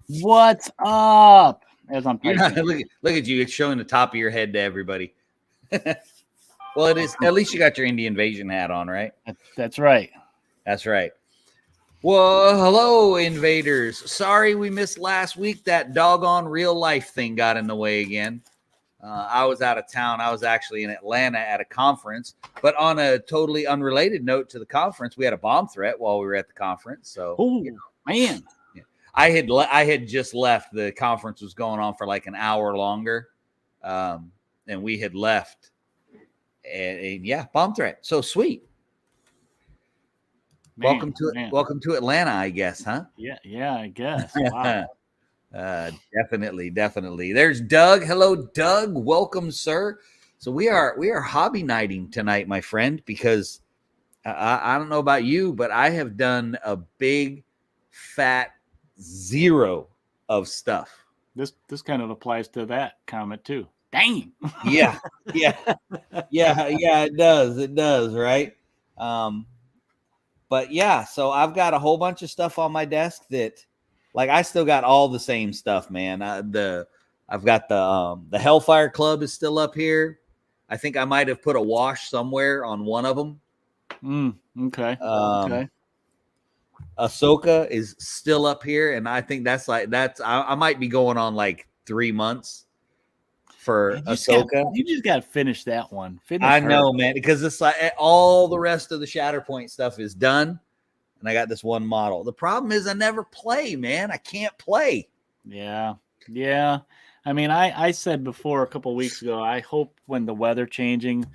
What's up? As I'm You're not typing. look at you. It's showing the top of your head to everybody. Well, it is. At least you got your Indian invasion hat on, right? That's right. That's right. Well, hello, invaders. Sorry we missed last week. That doggone real life thing got in the way again. I was out of town. I was actually in Atlanta at a conference. But on a totally unrelated note to the conference, we had a bomb threat while we were at the conference. So, Oh, man. yeah. I had just left. The conference was going on for like an hour longer, and we had left. And yeah, bomb threat. So sweet. Man, man. Welcome to Atlanta, I guess, huh? Yeah, I guess. Wow. Definitely. There's Doug. Hello, Doug. Welcome, sir. So we are hobby nighting tonight, my friend, because I don't know about you, but I have done a big fat zero of stuff. This kind of applies to that comment too. Dang. Yeah. It does, right? But yeah, so I've got a whole bunch of stuff on my desk that, like, I still got all the same stuff, man. I've got the Hellfire Club is still up here. I think I might have put a wash somewhere on one of them. Okay. Okay. Ahsoka is still up here, and I think I might be going on like 3 months for Ahsoka. You just got to finish that one. I know, man, because it's like all the rest of the Shatterpoint stuff is done, and I got this one model. The problem is I never play, man. I can't play. Yeah. I mean, I said before a couple of weeks ago, I hope when the weather changing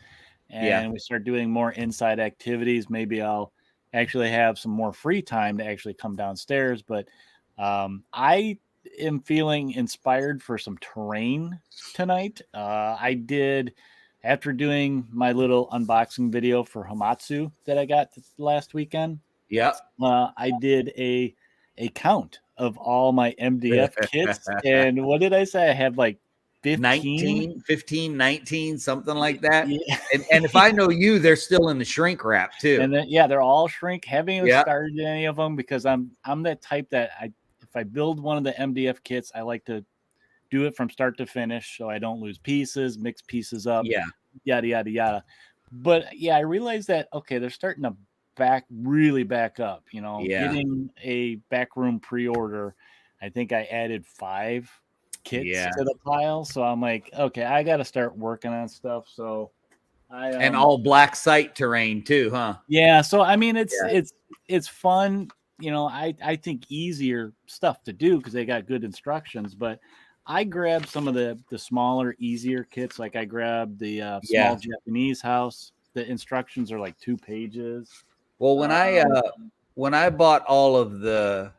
and we start doing more inside activities, maybe I'll actually have some more free time to actually come downstairs. But I am feeling inspired for some terrain tonight. I did, after doing my little unboxing video for Hamatsu that I got last weekend. Yeah. I did a count of all my MDF kits. And what did I say? I have like 15, 19, something like that. Yeah. And if I know you, they're still in the shrink wrap too. And then, they're all shrink. Haven't even started any of them because I'm that type that if I build one of the MDF kits, I like to do it from start to finish so I don't lose pieces, mix pieces up. Yeah. Yada. But yeah, I realized that, okay, they're starting to really back up, getting a backroom pre-order. I think I added 5 kits to the pile. So I'm like, okay, I got to start working on stuff. So and all black site terrain too, huh? Yeah. So, I mean, it's fun. I think easier stuff to do because they got good instructions, but I grabbed some of the smaller, easier kits. Like I grabbed the small Japanese house. The instructions are like 2 pages. Well, when I bought all of the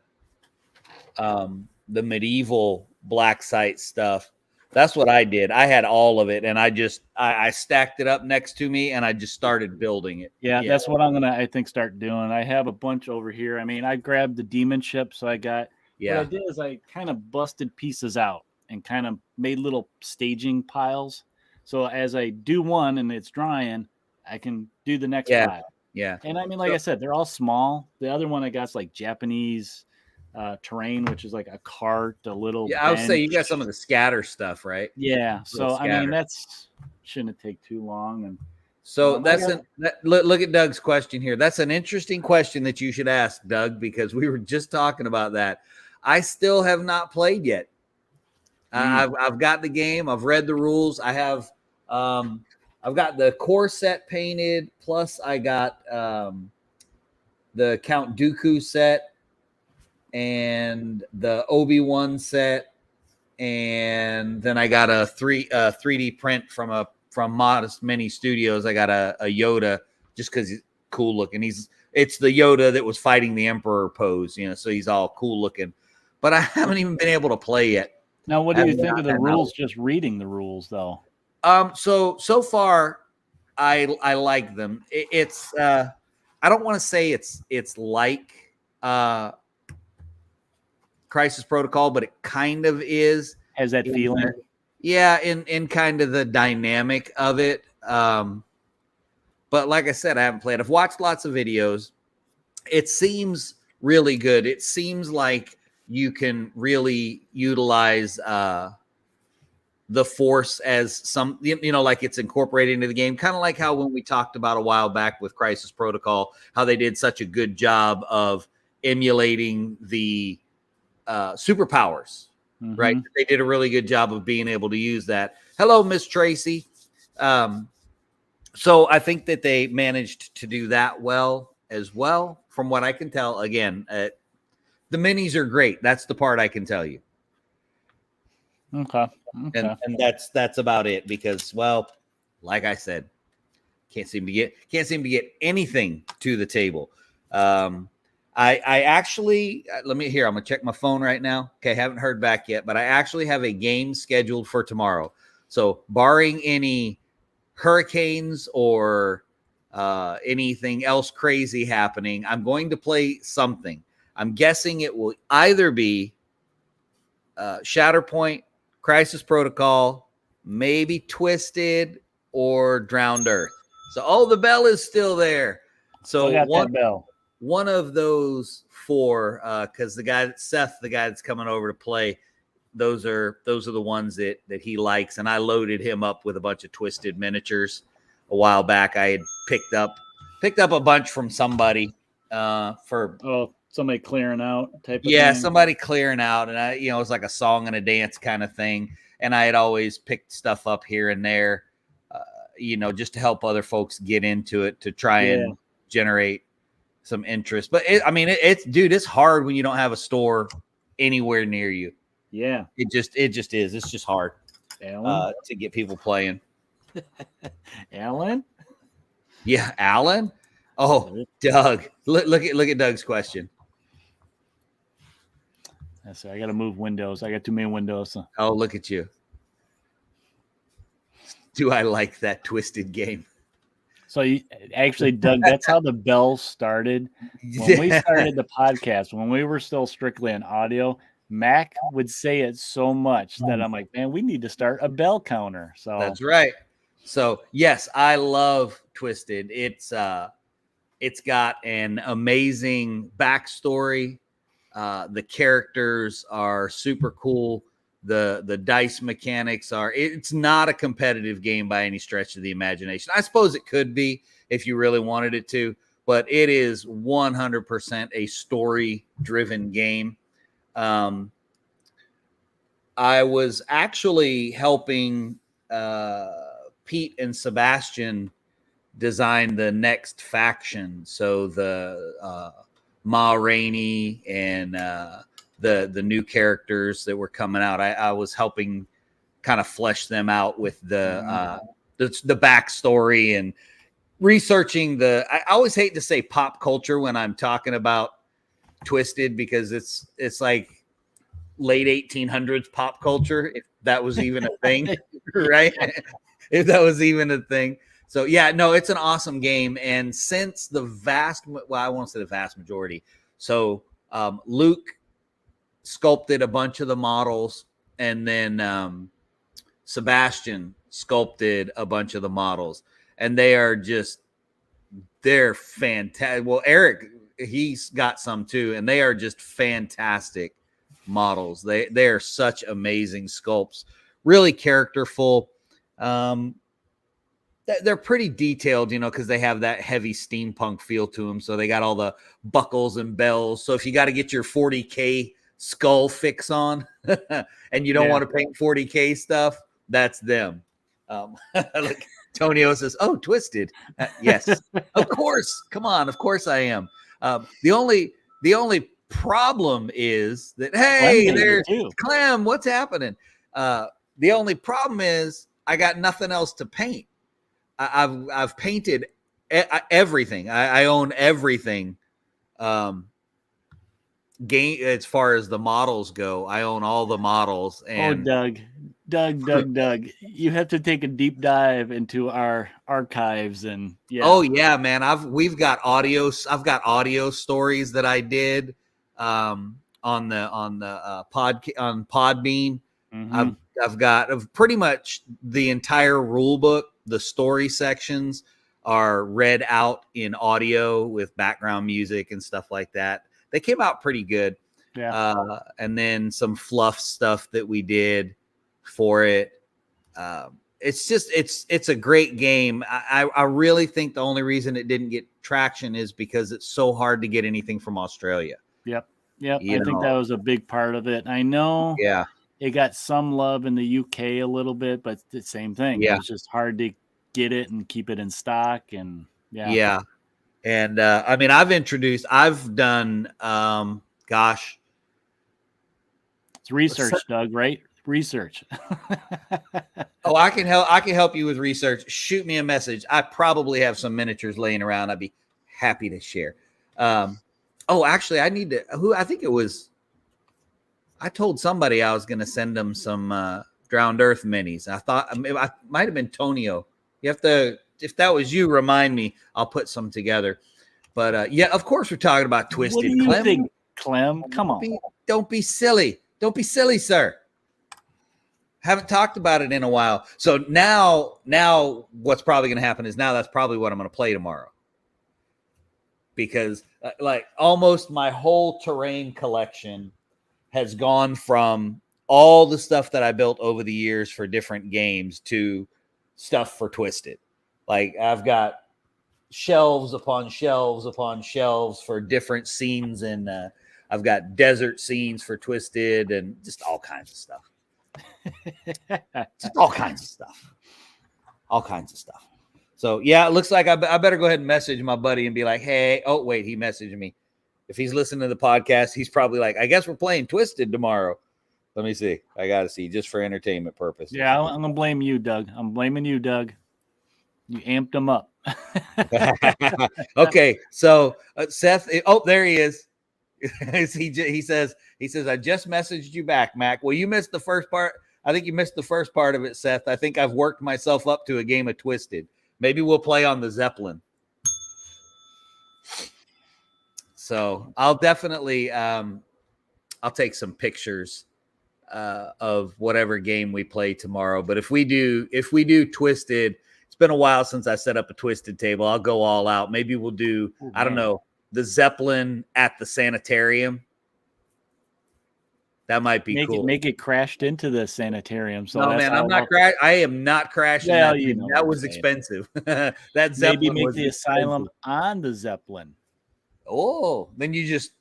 medieval black site stuff, that's what I did. I had all of it, and I stacked it up next to me, and I just started building it. Yeah, that's what I'm gonna, I think, start doing. I have a bunch over here. I mean, I grabbed the demon ship, so I got. What I did is I kind of busted pieces out and kind of made little staging piles. So as I do one and it's drying, I can do the next pile. Yeah. And I mean, like I said, they're all small. The other one I got is like Japanese terrain, which is like a cart, a little bench. I would say you got some of the scatter stuff, right? Yeah. So I mean, that's shouldn't take too long. And so look at Doug's question here. That's an interesting question that you should ask, Doug, because we were just talking about that. I still have not played yet. I've got the game. I've read the rules. I have. I've got the core set painted, plus I got the Count Dooku set and the Obi-Wan set, and then I got a 3D print from Modest Mini Studios. I got a Yoda just because he's cool looking. It's the Yoda that was fighting the Emperor pose, so he's all cool looking. But I haven't even been able to play yet. Now, what do you think of the rules? Just reading the rules, though. So far, I like them. It's I don't want to say it's like Crisis Protocol, but it kind of is. Has that feeling? Yeah, in kind of the dynamic of it. But like I said, I haven't played. I've watched lots of videos. It seems really good. It seems like you can really utilize the Force as some, like it's incorporated into the game, kind of like how when we talked about a while back with Crisis Protocol, how they did such a good job of emulating the superpowers, right? They did a really good job of being able to use that. Hello, Miss Tracy. So I think that they managed to do that well as well, from what I can tell. Again, the minis are great. That's the part I can tell you. Okay. And that's about it, because, well, like I said, can't seem to get anything to the table. I actually, I'm gonna check my phone right now. Okay, haven't heard back yet, but I actually have a game scheduled for tomorrow. So barring any hurricanes or anything else crazy happening, I'm going to play something. I'm guessing it will either be Shatterpoint, Crisis Protocol, maybe Twisted, or Drowned Earth. So, the bell is still there. So one of those four, because the guy that's coming over to play, those are the ones that he likes. And I loaded him up with a bunch of Twisted miniatures a while back. I had picked up a bunch from somebody for somebody clearing out type of thing. Somebody clearing out, and it was like a song and a dance kind of thing. And I had always picked stuff up here and there, just to help other folks get into it, to try and generate some interest. But it's hard when you don't have a store anywhere near you. Yeah, it just is. It's just hard to get people playing. Alan? Yeah, Alan. Oh, Doug. Look at Doug's question. So I got to move windows. I got too many windows. Oh, look at you. Do I like that Twisted game? So actually, Doug, that's how the bell started. When we started the podcast, when we were still strictly on audio, Mac would say it so much that I'm like, man, we need to start a bell counter. So that's right. So yes, I love Twisted. It's got an amazing backstory. The characters are super cool. The dice mechanics it's not a competitive game by any stretch of the imagination. I suppose it could be if you really wanted it to, but it is 100% a story-driven game. I was actually helping Pete and Sebastian design the next faction. So the Ma Rainey and the new characters that were coming out. I was helping kind of flesh them out with the backstory and researching I always hate to say pop culture when I'm talking about Twisted, because it's like late 1800s pop culture, if that was even a thing, right? If that was even a thing. So it's an awesome game. And since I won't say the vast majority. So Luke sculpted a bunch of the models, and then Sebastian sculpted a bunch of the models, and they're fantastic. Well, Eric, he's got some too, and they are just fantastic models. They are such amazing sculpts, really characterful. They're pretty detailed, because they have that heavy steampunk feel to them. So they got all the buckles and bells. So if you got to get your 40K skull fix on and you don't want to paint 40K stuff, that's them. Like Tonio says, "Oh, Twisted." Yes, of course. Come on, of course I am. The only problem is that, hey, there's Clem. What's happening? The only problem is I got nothing else to paint. I've painted everything. I own everything. Game as far as the models go, I own all the models. And Doug, you have to take a deep dive into our archives and man. I've got audio stories that I did on Podbean. I've got pretty much the entire rule book. The story sections are read out in audio with background music and stuff like that. They came out pretty good. And then some fluff stuff that we did for it. It's just it's a great game. I really think the only reason it didn't get traction is because it's so hard to get anything from Australia. Yep. I think that was a big part of it. I know. Yeah. It got some love in the UK a little bit, but the same thing. Yeah. It was just hard to get it and keep it in stock. And yeah. And I mean, I've done gosh. It's research, Doug, right? Research. Oh, I can help you with research. Shoot me a message. I probably have some miniatures laying around. I'd be happy to share. Actually, I need to. I told somebody I was going to send them some Drowned Earth minis. I thought I might have been Tonio. You have to, if that was you, remind me. I'll put some together. But yeah, of course we're talking about Twisted. What do you think, Clem? Come on. Don't be silly. Don't be silly, sir. Haven't talked about it in a while. So now what's probably going to happen is now that's probably what I'm going to play tomorrow. Because like almost my whole terrain collection has gone from all the stuff that I built over the years for different games to stuff for Twisted. Like I've got shelves upon shelves upon shelves for different scenes, and I've got desert scenes for Twisted and just all kinds of stuff. Just all kinds of stuff. All kinds of stuff. So yeah, it looks like I better go ahead and message my buddy and be like, hey, oh wait, he messaged me. If he's listening to the podcast, he's probably like, I guess we're playing Twisted tomorrow. Let me see. I got to see just for entertainment purposes. Yeah, I'm going to blame you, Doug. I'm blaming you, Doug. You amped him up. Okay. So Seth, there he is. he says, I just messaged you back, Mac. Well, you missed the first part. I think you missed the first part of it, Seth. I think I've worked myself up to a game of Twisted. Maybe we'll play on the Zeppelin. So I'll definitely, I'll take some pictures of whatever game we play tomorrow. But if we do Twisted, it's been a while since I set up a Twisted table. I'll go all out. Maybe we'll do, I don't know, the Zeppelin at the sanitarium. That might be cool. Make it crashed into the sanitarium. So no, man, I am not crashing. Well, that was expensive. That Zeppelin maybe make the asylum on the Zeppelin. Oh, then you just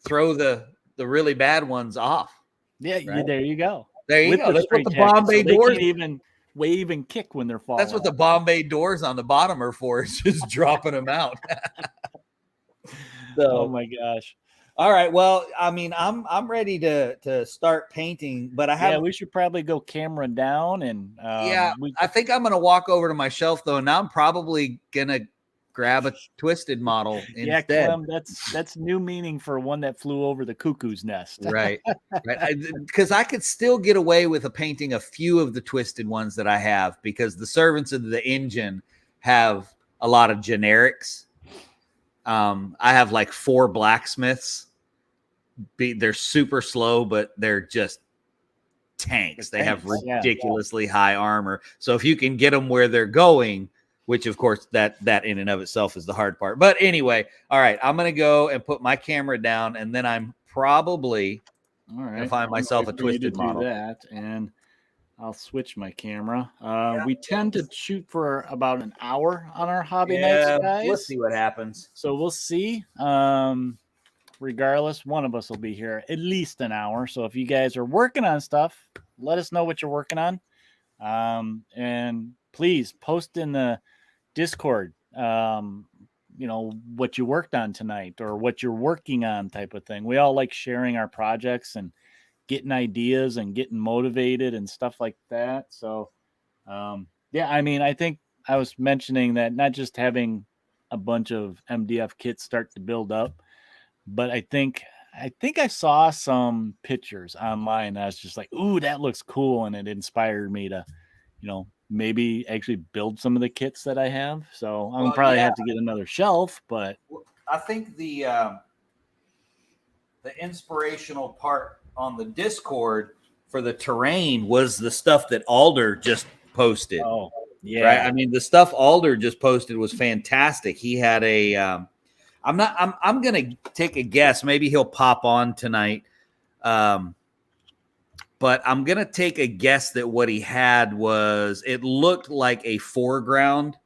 throw the really bad ones off. Yeah, right? There you go. There you go. That's what the Bombay doors. They can't even wave and kick when they're falling. That's what the Bombay doors on the bottom are for. It's just dropping them out. So, oh my gosh. All right. Well, I mean, I'm ready to start painting, but I have. Yeah, we should probably go camera down and. I think I'm gonna walk over to my shelf though. Now I'm probably gonna grab a Twisted model instead. Yeah, Clem, that's new meaning for one that flew over the cuckoo's nest. Right. Because I could still get away with painting a few of the Twisted ones that I have, because the Servants of the Engine have a lot of generics. I have like 4 blacksmiths. They're super slow, but they're just tanks. They have ridiculously high armor. So if you can get them where they're going, which of course that in and of itself is the hard part. But anyway, all right, I'm going to go and put my camera down, and then I'm probably going to find myself a Twisted model. That, and I'll switch my camera. We tend to shoot for about an hour on our hobby nights, guys. Let's see what happens. So we'll see. Regardless, one of us will be here at least an hour. So if you guys are working on stuff, let us know what you're working on. And please post in the Discord, what you worked on tonight or what you're working on type of thing. We all like sharing our projects and getting ideas and getting motivated and stuff like that. So, I mean, I think I was mentioning that not just having a bunch of MDF kits start to build up, but I think I saw some pictures online. I was just like, ooh, that looks cool. And it inspired me to, maybe actually build some of the kits that I have. So I'm probably have to get another shelf, but I think the inspirational part on the Discord for the terrain was the stuff that Alder just posted. Oh, yeah. Right. I mean, the stuff Alder just posted was fantastic. He had a, I'm going to take a guess. Maybe he'll pop on tonight. But I'm going to take a guess that what he had was, it looked like a foreground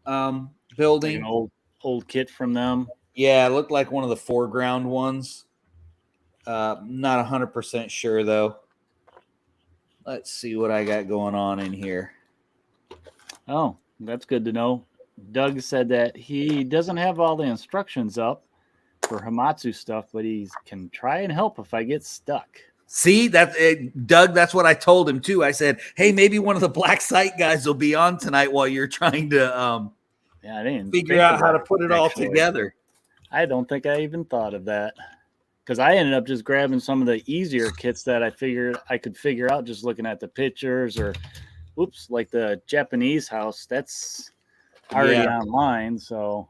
building. Like an old kit from them. Yeah, it looked like one of the foreground ones. Not 100% sure, though. Let's see what I got going on in here. Oh, that's good to know. Doug said that he doesn't have all the instructions up for Hamatsu stuff, but he can try and help if I get stuck. See, Doug, that's what I told him too. I said, hey, maybe one of the Black Site guys will be on tonight while you're trying to I didn't figure out how to put it all together. I don't think I even thought of that, because I ended up just grabbing some of the easier kits that I figured I could figure out just looking at the pictures, or like the Japanese house that's already online. So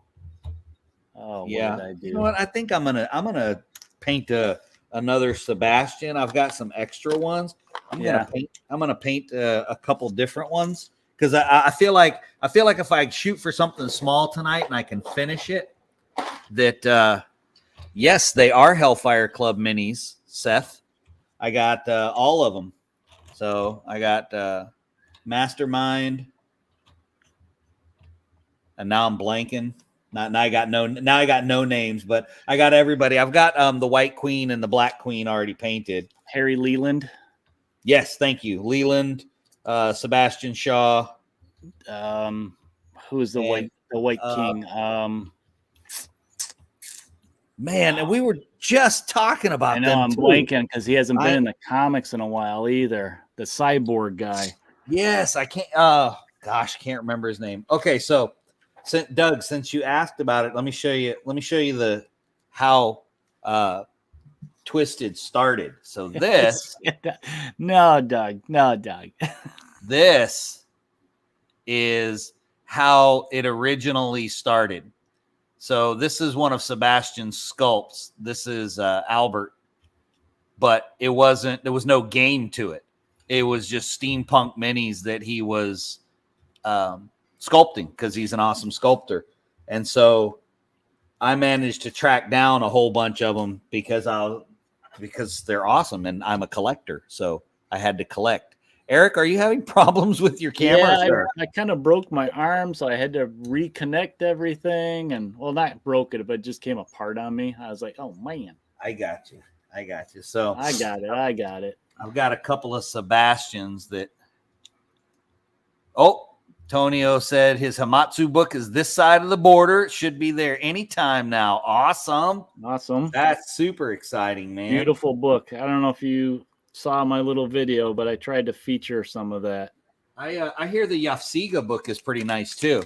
what did I do? You know what? I think I'm gonna paint another Sebastian. I've got some extra ones. I'm gonna paint a couple different ones, because I feel like if I shoot for something small tonight and I can finish it, that yes, they are Hellfire Club minis, Seth. I got all of them. So I got Mastermind, and now I'm blanking. Now I got no names, but I got everybody. I've got the White Queen and the Black Queen already painted. Harry Leland. Yes, thank you. Leland, Sebastian Shaw. Who is the White King? Man, and we were just talking about them. I'm blanking because he hasn't been in the comics in a while either. The cyborg guy. Yes, I can't. Can't remember his name. Okay, so Doug, since you asked about it, let me show you how Twisted started. So this no, Doug. This is how it originally started. So this is one of Sebastian's sculpts. This is Albert, but there was no game to it. It was just steampunk minis that he was sculpting, because he's an awesome sculptor. And so I managed to track down a whole bunch of them because they're awesome, and I'm a collector, so I had to collect. Eric, are you having problems with your camera? Yeah, I kind of broke my arm, so I had to reconnect everything, and not broke it, but it just came apart on me. I was like, oh man. I got you. So I got it. I've got a couple of Sebastians that. Oh, Tonio said his Hamatsu book is this side of the border. It should be there anytime now. Awesome. That's super exciting, man. Beautiful book. I don't know if you saw my little video, but I tried to feature some of that. I hear the Yafsiga book is pretty nice too.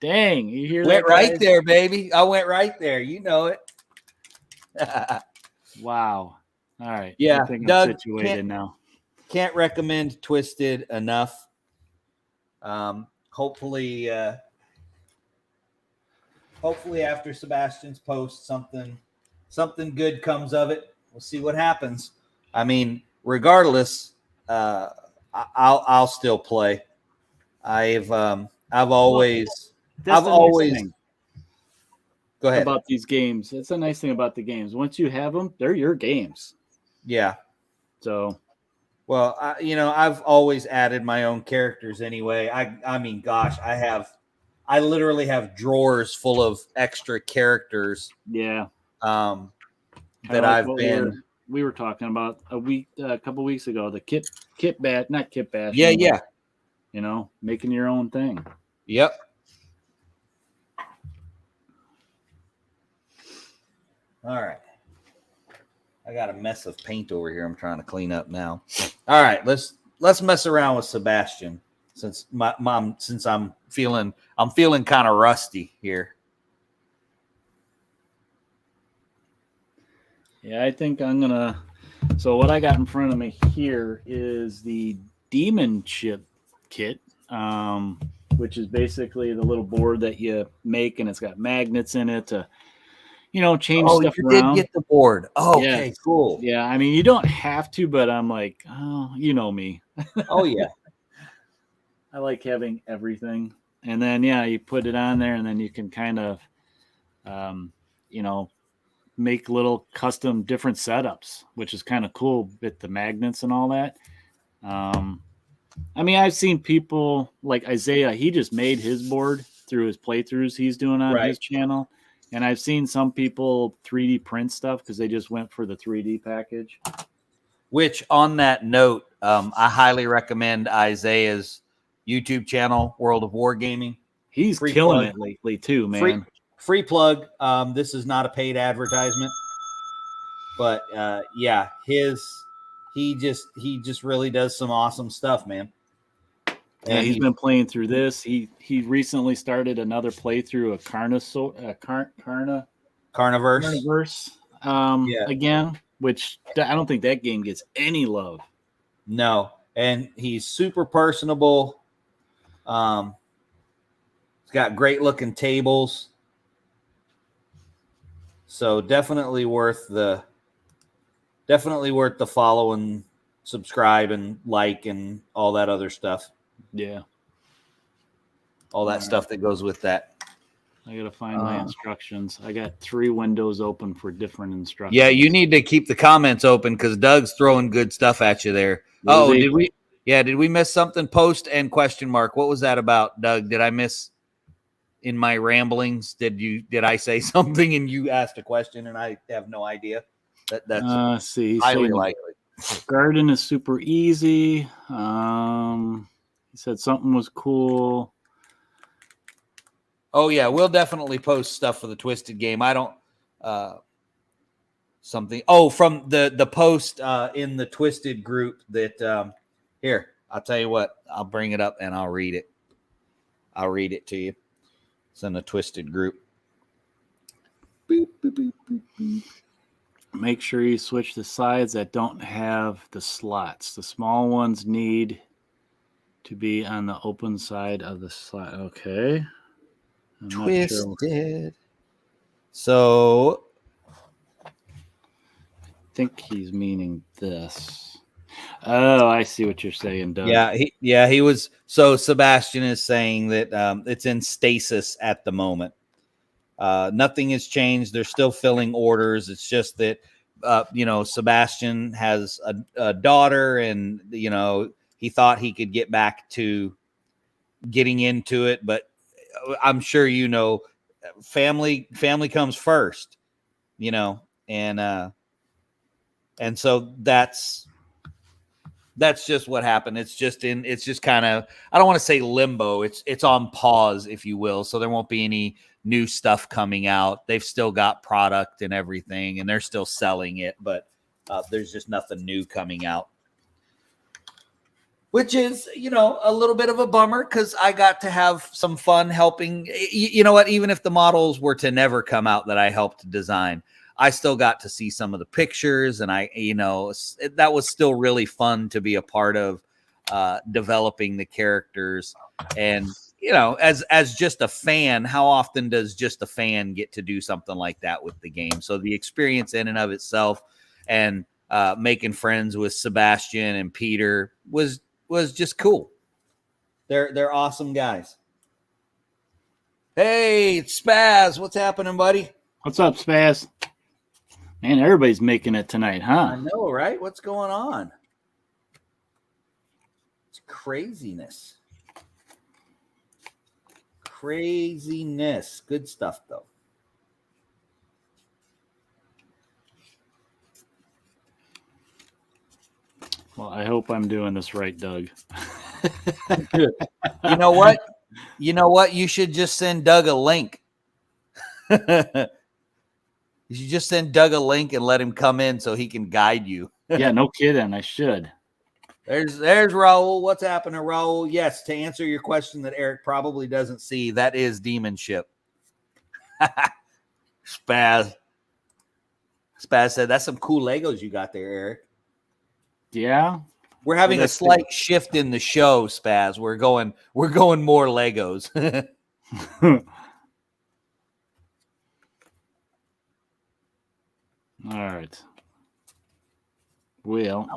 Dang, you hear that? Went right there, baby. I went right there. You know it. Wow. All right. Yeah, I think I'm situated now. Can't recommend Twisted enough. Hopefully after Sebastian's post, something good comes of it. We'll see what happens. I mean, regardless, I'll still play. I've always go ahead about these games. It's a nice thing about the games. Once you have them, they're your games. Yeah. So, well, I've always added my own characters anyway. I mean, gosh, I literally have drawers full of extra characters. Yeah. That I've been. We were talking about a couple weeks ago. The kit bash, not kit bash. Yeah. Making your own thing. Yep. All right. I got a mess of paint over here I'm trying to clean up now. All right, let's mess around with Sebastian since I'm feeling kind of rusty here. Yeah, I think I'm gonna. So what I got in front of me here is the Demon Ship kit, which is basically the little board that you make, and it's got magnets in it to, change stuff you around. Did get the board. Oh, yeah. Okay, cool. Yeah, I mean, you don't have to, but I'm like, oh, you know me. Oh yeah. I like having everything, and then you put it on there, and then you can kind of, make little custom different setups, which is kind of cool with the magnets and all that. I mean, I've seen people like Isaiah, he just made his board through his playthroughs he's doing on his channel. And I've seen some people 3D print stuff because they just went for the 3D package. Which, on that note, I highly recommend Isaiah's YouTube channel, World of Wargaming. He's killing it lately too, man. Free plug. This is not a paid advertisement, but yeah, he just really does some awesome stuff, man. And he's been playing through this. He recently started another playthrough of Carniverse again, which I don't think that game gets any love. No, and he's super personable. He's got great looking tables. So definitely worth the follow and subscribe and like and all that other stuff. Yeah. All that stuff that goes with that. I got to find my instructions. I got 3 windows open for different instructions. Yeah, you need to keep the comments open because Doug's throwing good stuff at you there. Oh, did we miss something? Post and question mark. What was that about, Doug? Did I miss in my ramblings? Did I say something and you asked a question and I have no idea? That's highly likely. Garden is super easy. He said something was cool. Oh yeah, we'll definitely post stuff for the Twisted game. I don't something. Oh, from the post in the Twisted group that here, I'll tell you what, I'll bring it up and I'll read it. I'll read it to you. It's in the Twisted group. Boop, boop, boop, boop, boop. Make sure you switch the sides that don't have the slots. The small ones need to be on the open side of the slot. Okay. I'm Twisted. Sure. So I think he's meaning this. Oh, I see what you're saying, Doug. Yeah, he was. So Sebastian is saying that it's in stasis at the moment. Nothing has changed. They're still filling orders. It's just that, Sebastian has a daughter and, he thought he could get back to getting into it. But I'm sure, family comes first, and so that's just what happened. It's just kind of, I don't want to say limbo. It's on pause, if you will. So there won't be any new stuff coming out. They've still got product and everything, and they're still selling it, but there's just nothing new coming out, which is, a little bit of a bummer because I got to have some fun helping. You know what? Even if the models were to never come out that I helped design, I still got to see some of the pictures, and that was still really fun to be a part of developing the characters. And, as just a fan, how often does just a fan get to do something like that with the game? So the experience in and of itself and making friends with Sebastian and Peter was just cool. They're awesome guys. Hey, Spaz, what's happening, buddy? What's up, Spaz? Man, everybody's making it tonight, huh? I know, right? What's going on? It's craziness. Craziness. Good stuff, though. Well, I hope I'm doing this right, Doug. You know what? You should just send Doug a link. You should just send Doug a link and let him come in so he can guide you. Yeah, no kidding. I should. There's Raul. What's happening, Raul? Yes, to answer your question that Eric probably doesn't see, that is Demonship. Spaz said, that's some cool Legos you got there, Eric. Yeah. We're having a slight shift in the show, Spaz. We're going more Legos. All right. Well,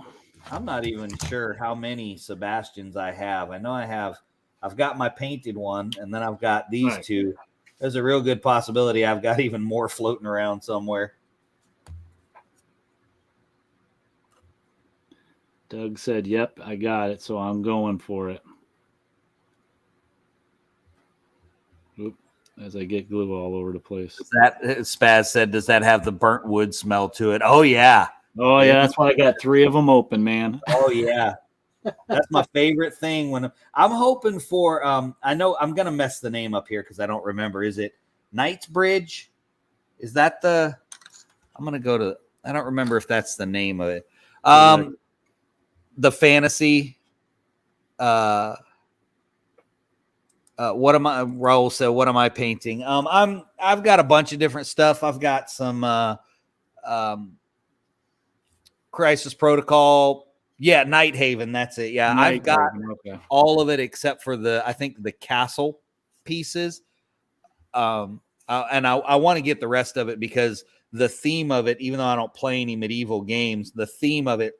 I'm not even sure how many Sebastians I have. I know I've got my painted one, and then I've got these two. There's a real good possibility I've got even more floating around somewhere. Doug said, "Yep, I got it, so I'm going for it." Oop, as I get glue all over the place. Spaz said, "Does that have the burnt wood smell to it?" Oh yeah. Oh yeah, that's why I got 3 of them open, man. Oh yeah. That's my favorite thing when I'm hoping for I know I'm gonna mess the name up here because I don't remember. Is it Knightsbridge? Is that the I'm gonna go to I don't remember if that's the name of it. The fantasy what am I Raul said, what am I painting? I've got a bunch of different stuff. I've got some Crisis Protocol. Yeah, Night Haven. That's it. Yeah, I've got all of it except for I think the castle pieces. And I want to get the rest of it because the theme of it, even though I don't play any medieval games, the theme of it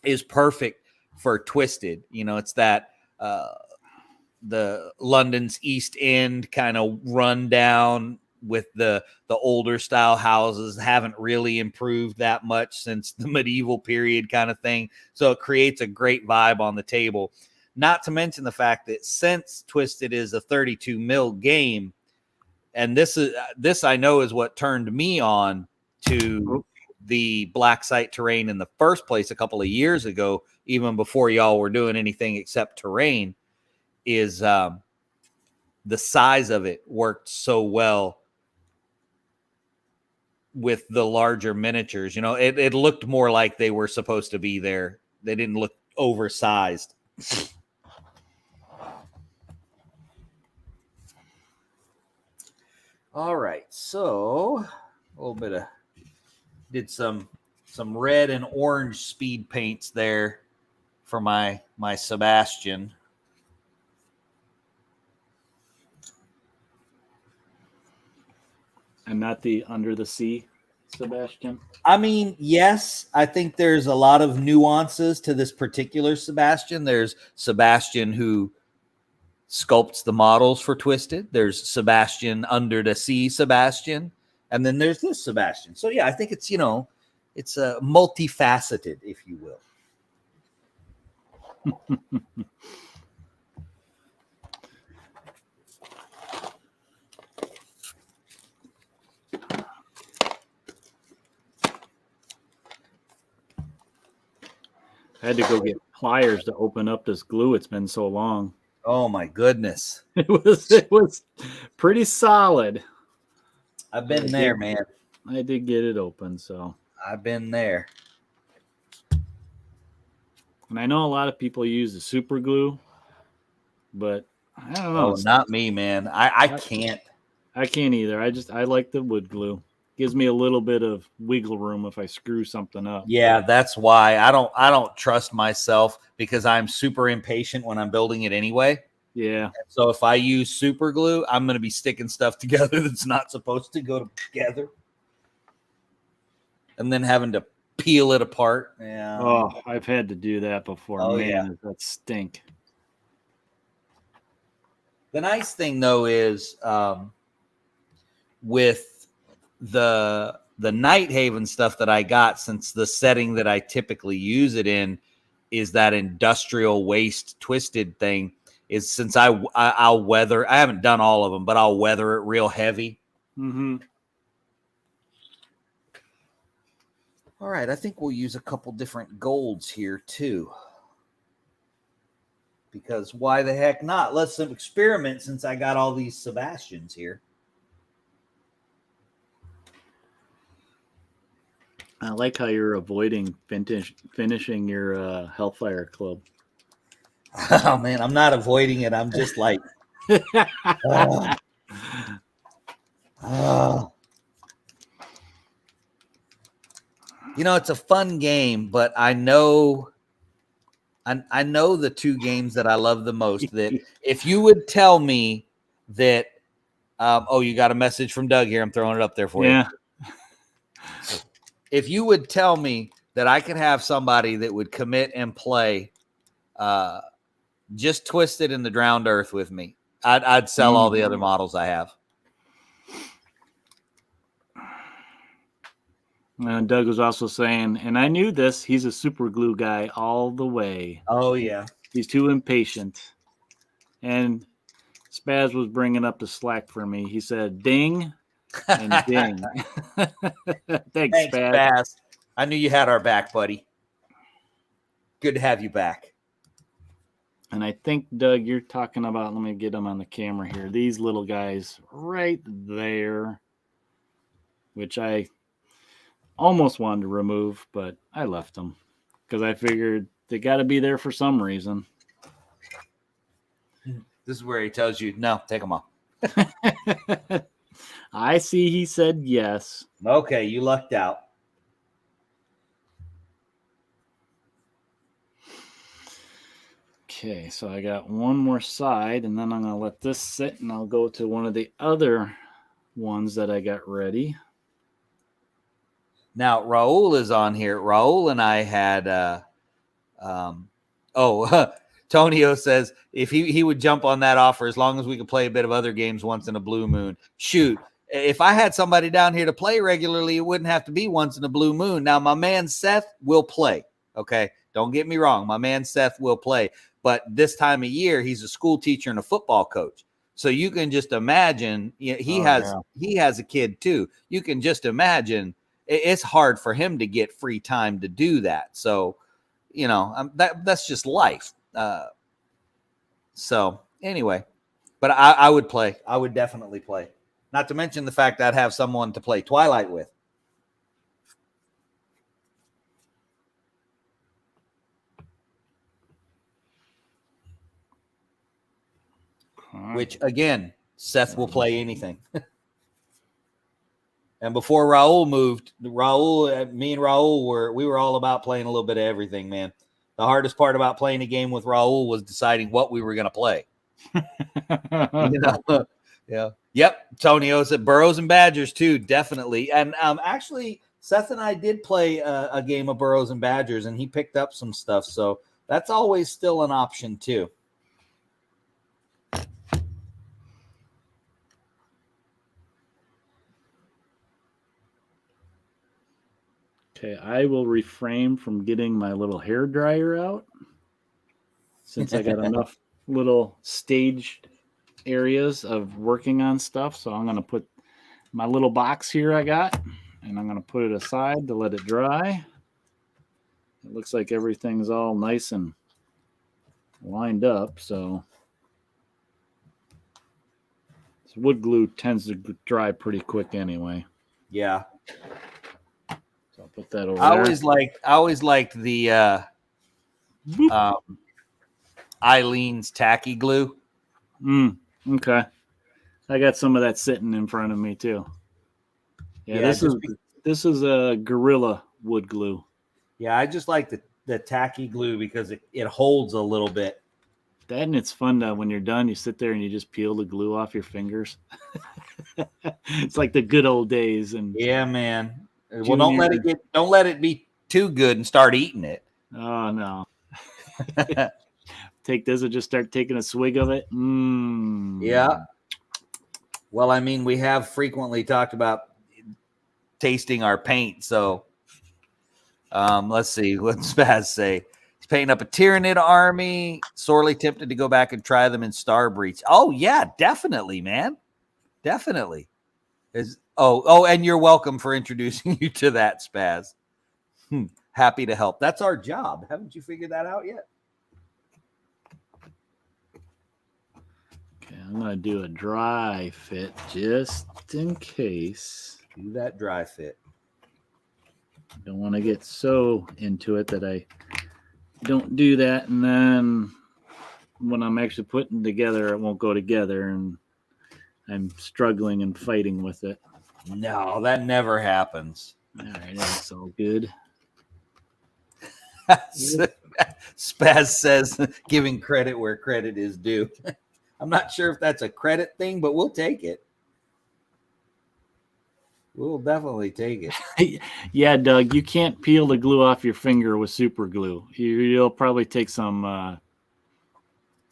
is perfect for Twisted. You know, it's that the London's East End kind of run down with the older style houses haven't really improved that much since the medieval period kind of thing. So it creates a great vibe on the table. Not to mention the fact that since Twisted is a 32 mil game, and this I know is what turned me on to the black site terrain in the first place a couple of years ago, even before y'all were doing anything except terrain, is the size of it worked so well with the larger miniatures. You know, it looked more like they were supposed to be there. They didn't look oversized. All right, so a little bit of did some red and orange speed paints there for my Sebastian. And not the Under the Sea Sebastian. I mean, yes, I think there's a lot of nuances to this particular Sebastian. There's Sebastian who sculpts the models for Twisted. There's Sebastian Under the Sea Sebastian. And then there's this Sebastian. So, yeah, I think it's, it's multifaceted, if you will. I had to go get pliers to open up this glue. It's been so long. Oh my goodness. It was pretty solid. I've been there, man. I did get it open, so I've been there. And I know a lot of people use the super glue, but I don't know. Oh, not me, man. I can't. I can't either. I like the wood glue. Gives me a little bit of wiggle room if I screw something up. Yeah, that's why I don't trust myself because I'm super impatient when I'm building it anyway. Yeah. So if I use super glue, I'm going to be sticking stuff together that's not supposed to go together. And then having to peel it apart. Yeah. Oh, I've had to do that before. Oh, man, yeah. Does that stink. The nice thing though is with the Night Haven stuff that I got, since the setting that I typically use it in is that industrial waste Twisted thing, is since I'll weather, I haven't done all of them, but I'll weather it real heavy. Mm-hmm. All right, I think we'll use a couple different golds here too. Because why the heck not? Let's experiment since I got all these Sebastians here. I like how you're avoiding finishing your Hellfire Club. Oh man, I'm not avoiding it. I'm just like, it's a fun game, but I know the two games that I love the most. That if you would tell me that, you got a message from Doug here. I'm throwing it up there for you. If you would tell me that I could have somebody that would commit and play just Twisted in the Drowned Earth with me, I'd sell all the other models I have. Doug was also saying, and I knew this, he's a super glue guy all the way. Oh, yeah. He's too impatient. And Spaz was bringing up the slack for me. He said, ding and ding. Thanks, Spaz. Spaz. I knew you had our back, buddy. Good to have you back. And I think, Doug, you're talking about, let me get them on the camera here, these little guys right there, which I almost wanted to remove, but I left them because I figured they got to be there for some reason. This is where he tells you, no, take them off. I see he said yes. Okay, you lucked out. Okay, so I got one more side, and then I'm going to let this sit, and I'll go to one of the other ones that I got ready. Now, Raul is on here. Raul and I had, Tonio says if he would jump on that offer as long as we could play a bit of other games once in a blue moon. Shoot, if I had somebody down here to play regularly, it wouldn't have to be once in a blue moon. Now, my man Seth will play, okay? Don't get me wrong. My man Seth will play. But this time of year, he's a school teacher and a football coach. So you can just imagine, he has a kid too. You can just imagine it's hard for him to get free time to do that. So, that's just life. So anyway, but I would play. I would definitely play. Not to mention the fact that I'd have someone to play Twilight with. Which, again, Seth will play anything. And before Raul moved, me and Raul we were all about playing a little bit of everything, man. The hardest part about playing a game with Raul was deciding what we were going to play. Yeah. Yep. Tonio said Burrows and Badgers too, definitely. And actually, Seth and I did play a game of Burrows and Badgers, and he picked up some stuff. So that's always still an option too. Okay, I will refrain from getting my little hair dryer out since I got enough little staged areas of working on stuff. So I'm going to put my little box here I got, and I'm going to put it aside to let it dry. It looks like everything's all nice and lined up. So wood glue tends to dry pretty quick anyway. Yeah. So I'll put that over I there. always liked the Eileen's tacky glue. Okay. I got some of that sitting in front of me too. Yeah, this is a Gorilla wood glue. Yeah, I just like the tacky glue because it holds a little bit. That, and it's fun when you're done, you sit there and you just peel the glue off your fingers. It's like the good old days. And yeah, man. Well, don't let it be too good and start eating it. Oh no. Take this and just start taking a swig of it. Yeah. Well, I mean, we have frequently talked about tasting our paint. So let's see. What's Spaz say? He's painting up a Tyranid army. Sorely tempted to go back and try them in Star Breach. Oh, yeah, definitely, man. Definitely. And you're welcome for introducing you to that, Spaz. Happy to help. That's our job. Haven't you figured that out yet? Okay, I'm going to do a dry fit just in case. Do that dry fit. Don't want to get so into it that I don't do that, and then when I'm actually putting together, it won't go together, and I'm struggling and fighting with it. No, that never happens. All right, that's all good. Spaz says, giving credit where credit is due. I'm not sure if that's a credit thing, but we'll take it. We'll definitely take it. Yeah, Doug, you can't peel the glue off your finger with super glue. You'll probably take some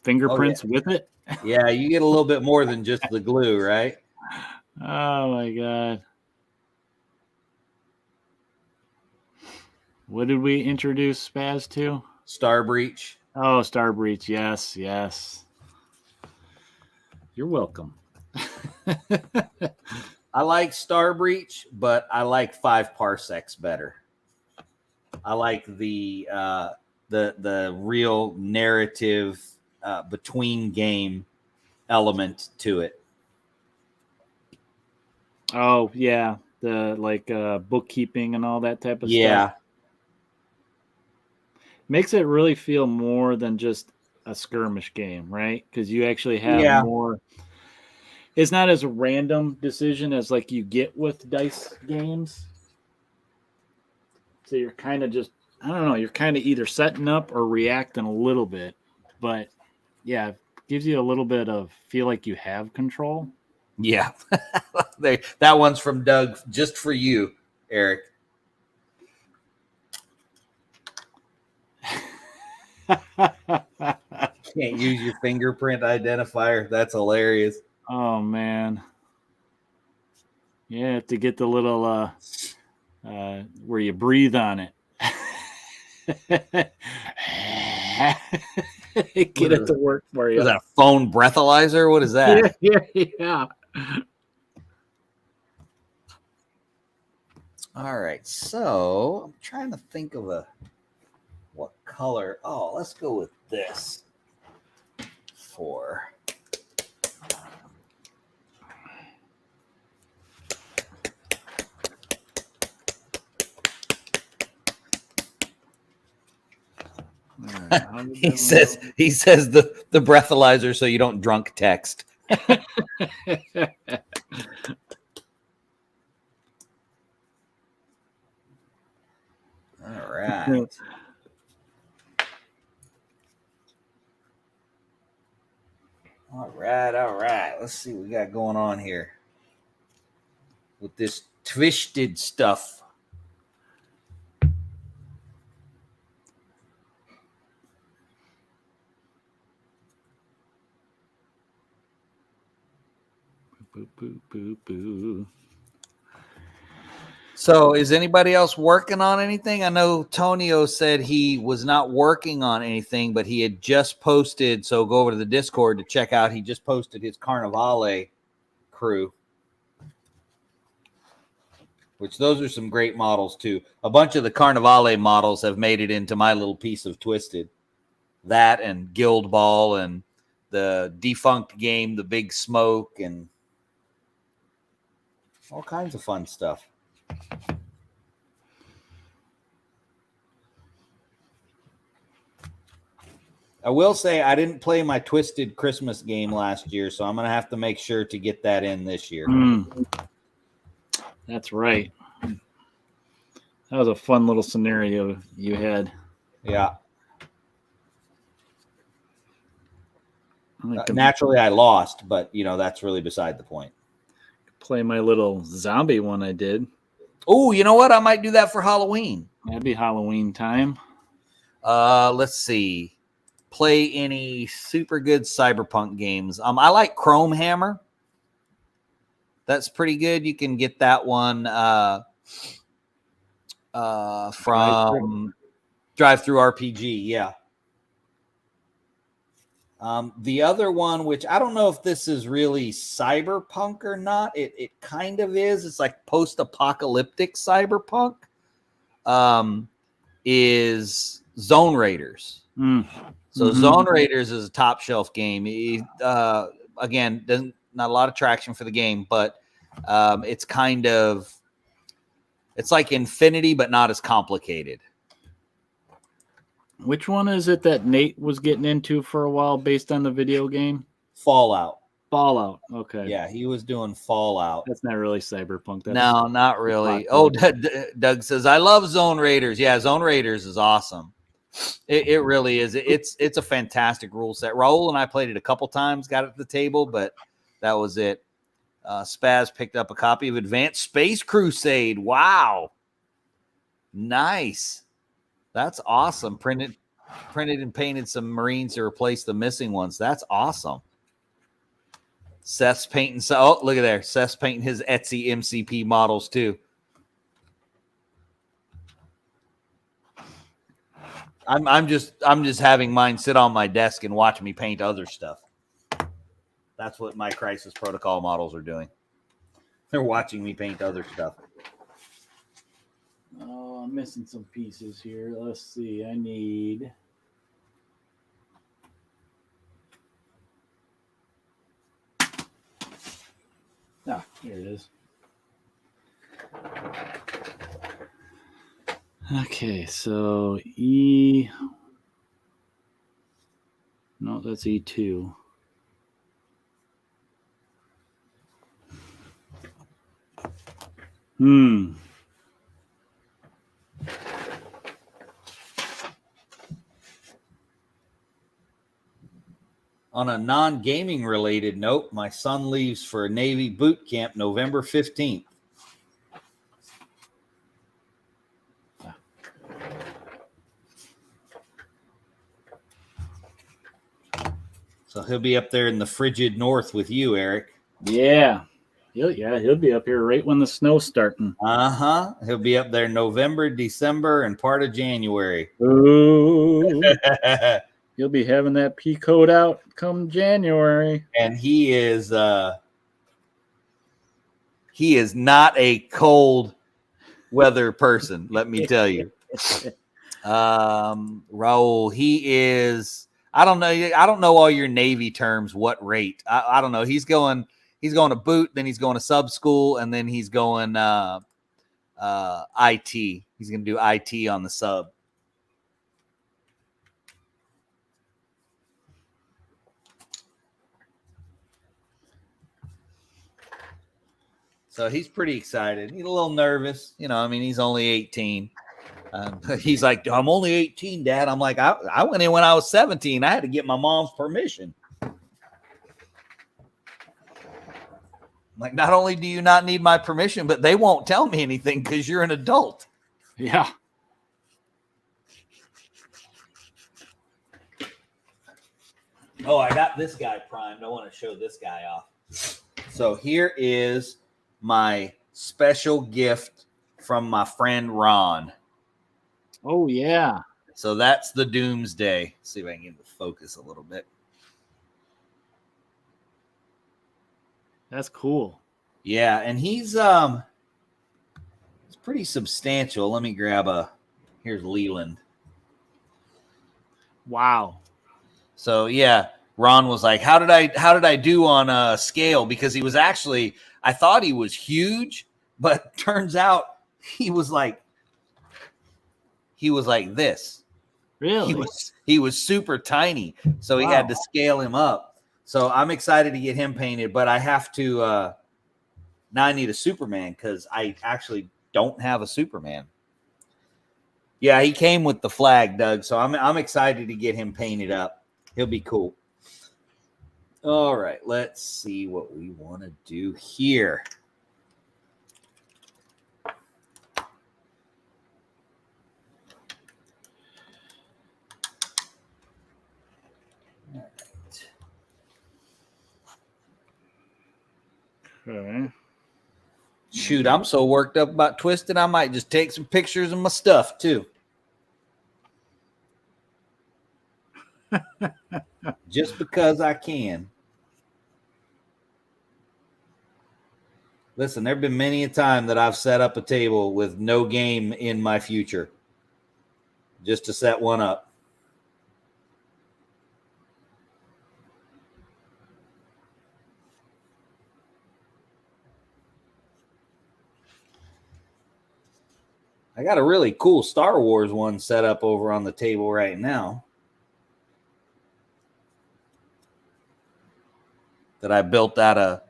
fingerprints with it. Yeah, you get a little bit more than just the glue, right? Oh, my God. What did we introduce Spaz to? Star Breach. Oh, Star Breach. Yes, yes. You're welcome. I like Star Breach, but I like 5 parsecs better. I like the real narrative between game element to it. Oh yeah, the like bookkeeping and all that type of Yeah. stuff. Makes it really feel more than just a skirmish game, right? Because you actually have more. It's not as a random decision as like you get with dice games. So you're kind of just, I don't know, you're kind of either setting up or reacting a little bit. But yeah, it gives you a little bit of feel like you have control. Yeah. That one's from Doug just for you, Eric. Can't use your fingerprint identifier. That's hilarious. Oh man. Yeah, to get the little where you breathe on it. Get it to work for you. Is that a phone breathalyzer? What is that? Yeah. All right. So I'm trying to think of what color. Oh, let's go with this. 4. He says the breathalyzer so you don't drunk text. All right. All right. Let's see what we got going on here with this twisted stuff. So is anybody else working on anything? I know Tonio said he was not working on anything, but he had just posted. So go over to the Discord to check out. He just posted his Carnivale crew, which those are some great models too. A bunch of the Carnivale models have made it into my little piece of Twisted. That and Guild Ball and the defunct game, The Big Smoke, and all kinds of fun stuff. I will say I didn't play my Twisted Christmas game last year, so I'm going to have to make sure to get that in this year. That's right. That was a fun little scenario you had. Yeah. Naturally, I lost, but, that's really beside the point. Play my little zombie one I did. Oh, you know what? I might do that for Halloween. That'd be Halloween time. Let's see. Play any super good Cyberpunk games. I like Chrome Hammer. That's pretty good. You can get that one from Drive-Thru RPG. Yeah. The other one, which I don't know if this is really cyberpunk or not. It kind of is. It's like post-apocalyptic cyberpunk. Is Zone Raiders. So Zone Raiders is a top shelf game. Again, not a lot of traction for the game, but it's like Infinity, but not as complicated. Which one is it that Nate was getting into for a while based on the video game? Fallout. Okay. Yeah, he was doing Fallout. That's not really cyberpunk. No, not really. Oh, Doug says, I love Zone Raiders. Yeah, Zone Raiders is awesome. It really is. It's a fantastic rule set. Raul and I played it a couple times, got it to the table, but that was it. Spaz picked up a copy of Advanced Space Crusade. Wow. Nice. That's awesome. Printed and painted some Marines to replace the missing ones. That's awesome. Seth's painting. Oh, look at there. Seth's painting his Etsy MCP models too. I'm just having mine sit on my desk and watch me paint other stuff. That's what my crisis protocol models are doing. They're watching me paint other stuff. Oh, I'm missing some pieces here. Let's see. I need. Ah, here it is. Okay, so E. No, that's E2. On a non-gaming related note, my son leaves for Navy boot camp November 15th. So he'll be up there in the frigid north with you, Eric. Yeah. He'll be up here right when the snow's starting. Uh-huh. He'll be up there November, December, and part of January. Ooh. He'll be having that P code out come January. And he is not a cold weather person, let me tell you. Raul, he is, I don't know all your Navy terms, what rate. I don't know. He's going to boot, then he's going to sub school, and then he's going IT. He's going to do IT on the sub. So he's pretty excited. He's a little nervous. I mean, he's only 18. He's like, I'm only 18, Dad. I'm like, I went in when I was 17. I had to get my mom's permission. Like, not only do you not need my permission, but they won't tell me anything because you're an adult. Yeah. Oh, I got this guy primed. I want to show this guy off. So here is my special gift from my friend Ron. Oh, yeah. So that's the Doomsday. Let's see if I can get the focus a little bit. That's cool. Yeah, and he's pretty substantial. Let me grab here's Leland. Wow. So yeah, Ron was like, how did I do on a scale? Because he was actually, I thought he was huge, but turns out he was like this. Really? He was super tiny. So he had to scale him up. So I'm excited to get him painted, but I have to now I need a Superman because I actually don't have a Superman. Yeah, he came with the flag, Doug. So I'm excited to get him painted up. He'll be cool. All right, let's see what we want to do here. Okay. Shoot, I'm so worked up about twisting, I might just take some pictures of my stuff too. Just because I can. Listen, there have been many a time that I've set up a table with no game in my future just to set one up. I got a really cool Star Wars one set up over on the table right now that I built out of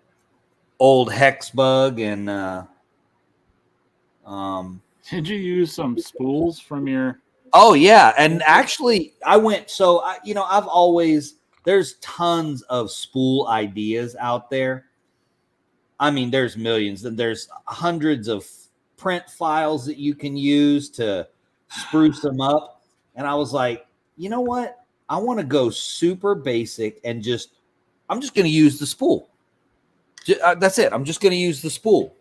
old hex bug and did you use some spools from your? Oh yeah, and actually I went I've always, there's tons of spool ideas out there. I mean, there's millions, and there's hundreds of print files that you can use to spruce them up. And I was like, you know what? I want to go super basic and I'm just going to use the spool. That's it. I'm just going to use the spool.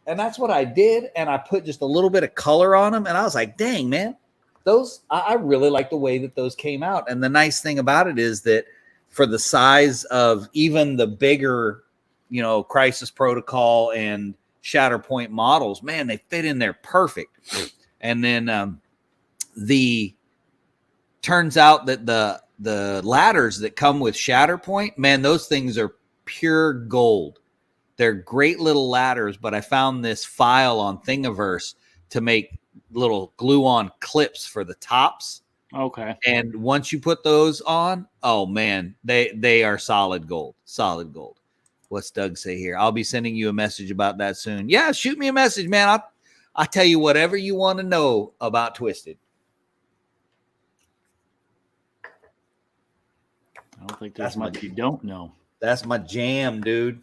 And that's what I did. And I put just a little bit of color on them. And I was like, dang, man, those I really like the way that those came out. And the nice thing about it is that for the size of even the bigger, Crisis Protocol and Shatterpoint models, man, they fit in there perfect. And then the turns out that the ladders that come with Shatterpoint, man, those things are pure gold. They're great little ladders, but I found this file on Thingiverse to make little glue-on clips for the tops. Okay. And once you put those on, oh man, they are solid gold. Solid gold. What's Doug say here? I'll be sending you a message about that soon. Yeah, shoot me a message, man. I'll tell you whatever you want to know about Twisted. I don't think there's much you don't know. That's my jam, dude.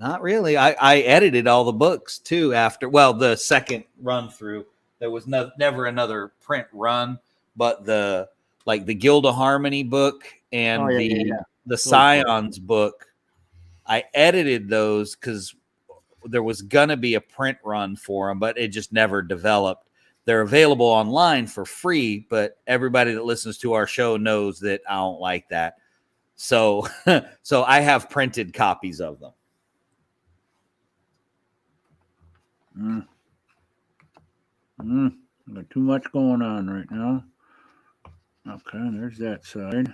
Not really. I edited all the books too after, the second run through. There was never another print run, but the Guild of Harmony book and the Scions book, I edited those because there was gonna be a print run for them, but it just never developed. They're available online for free, but everybody that listens to our show knows that I don't like that. So I have printed copies of them. Got too much going on right now. Okay, there's that side.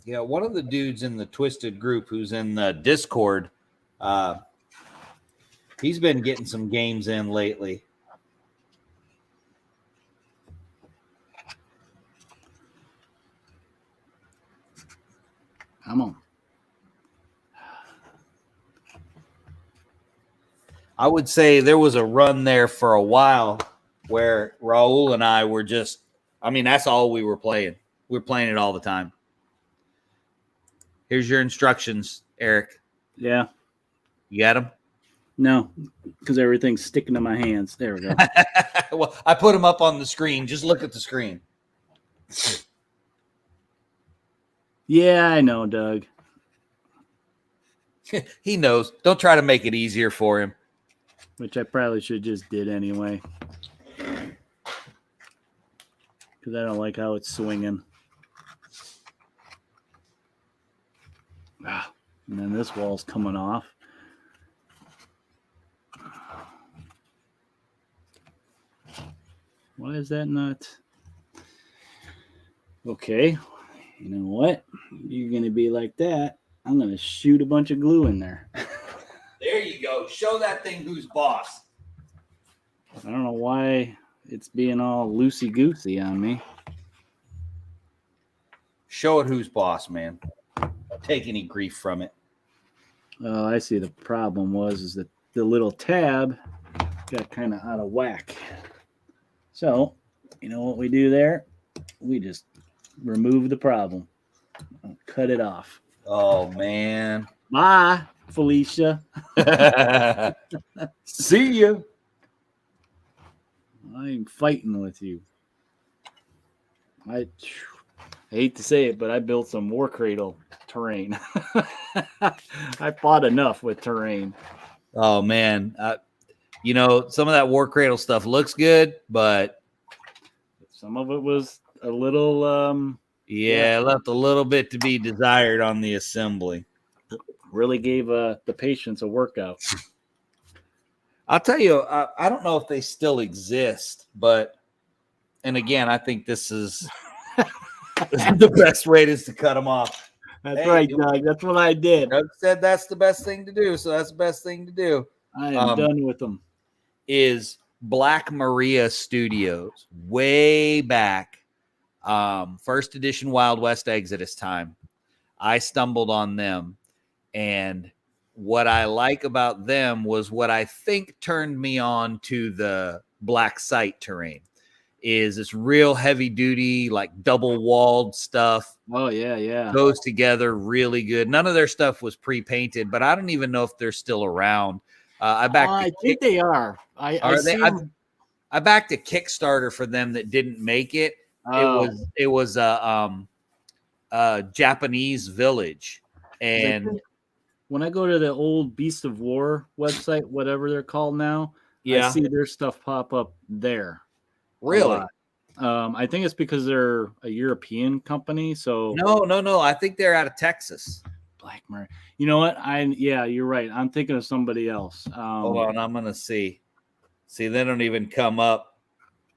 Yeah, one of the dudes in the Twisted group who's in the Discord, he's been getting some games in lately. Come on. I would say there was a run there for a while where Raul and I were just, that's all we were playing. We were playing it all the time. Here's your instructions, Eric. Yeah. You got them? No, because everything's sticking to my hands. There we go. Well, I put them up on the screen. Just look at the screen. Yeah, I know, Doug. He knows. Don't try to make it easier for him. Which I probably should just did anyway. Because I don't like how it's swinging. And then this wall's coming off. Why is that not? Okay. You know what? You're going to be like that. I'm going to shoot a bunch of glue in there. There you go. Show that thing who's boss. I don't know why it's being all loosey-goosey on me. Show it who's boss, man. Don't take any grief from it. Oh, I see. The problem is that the little tab got kind of out of whack. So, you know what we do there? We just remove the problem. Cut it off. Oh, man. Bye, Felicia. See you. I'm fighting with you. I hate to say it, but I built some War Cradle terrain. I fought enough with terrain. Oh, man. Some of that War Cradle stuff looks good, but some of it was a little... left a little bit to be desired on the assembly. Really gave the patients a workout. I'll tell you, I don't know if they still exist, and again, I think this is the best way is to cut them off. That's right, Doug. That's what I did. Doug said that's the best thing to do, so that's the best thing to do. I am done with them. Is Black Maria Studios way back, first edition Wild West Exodus time. I stumbled on them, and what I like about them was what I think turned me on to the Black Site terrain. Is this real heavy duty, like double walled stuff. Oh, yeah. Goes together really good. None of their stuff was pre-painted, but I don't even know if they're still around. I backed. I think they are. I Are they? see them. I backed a Kickstarter for them that didn't make it. Oh. It was a Japanese village, and when I go to the old Beast of War website, whatever they're called now, I see their stuff pop up there. Really? I think it's because they're a European company. So no. I think they're out of Texas. Black Maria. You know what? You're right. I'm thinking of somebody else. Hold on, I'm gonna see. See, they don't even come up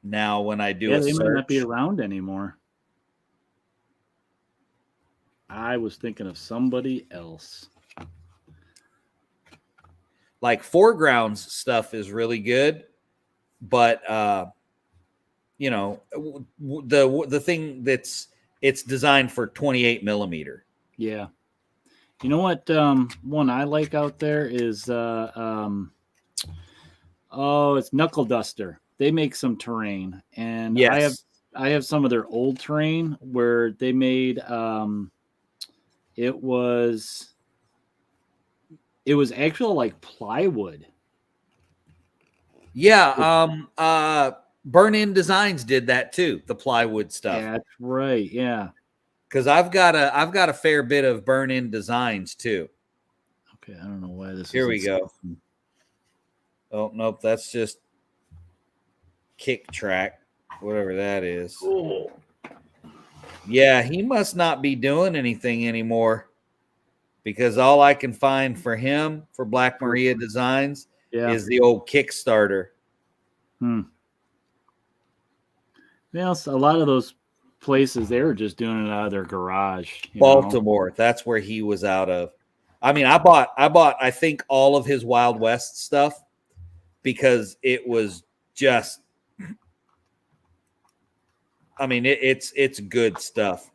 now when I do a they search. might not be around anymore. I was thinking of somebody else. Like Foregrounds stuff is really good, but you know, the thing it's designed for 28 millimeter. Yeah. You know what? One I like out there is it's Knuckle Duster. They make some terrain, and yes. I have some of their old terrain where they made it was actual like plywood. Yeah, Burn In Designs did that too, the plywood stuff. That's right. Yeah. Because I've got a fair bit of Burn In Designs too. Okay, I don't know why this. Here we go. Oh nope, that's just Kick Track, whatever that is. Cool. Yeah, he must not be doing anything anymore, because all I can find for him for Black Maria Designs is the old Kickstarter. Yeah, a lot of those places, they were just doing it out of their garage. Baltimore, that's where he was out of. I mean, I bought I think all of his Wild West stuff because it was just, I mean, it's good stuff.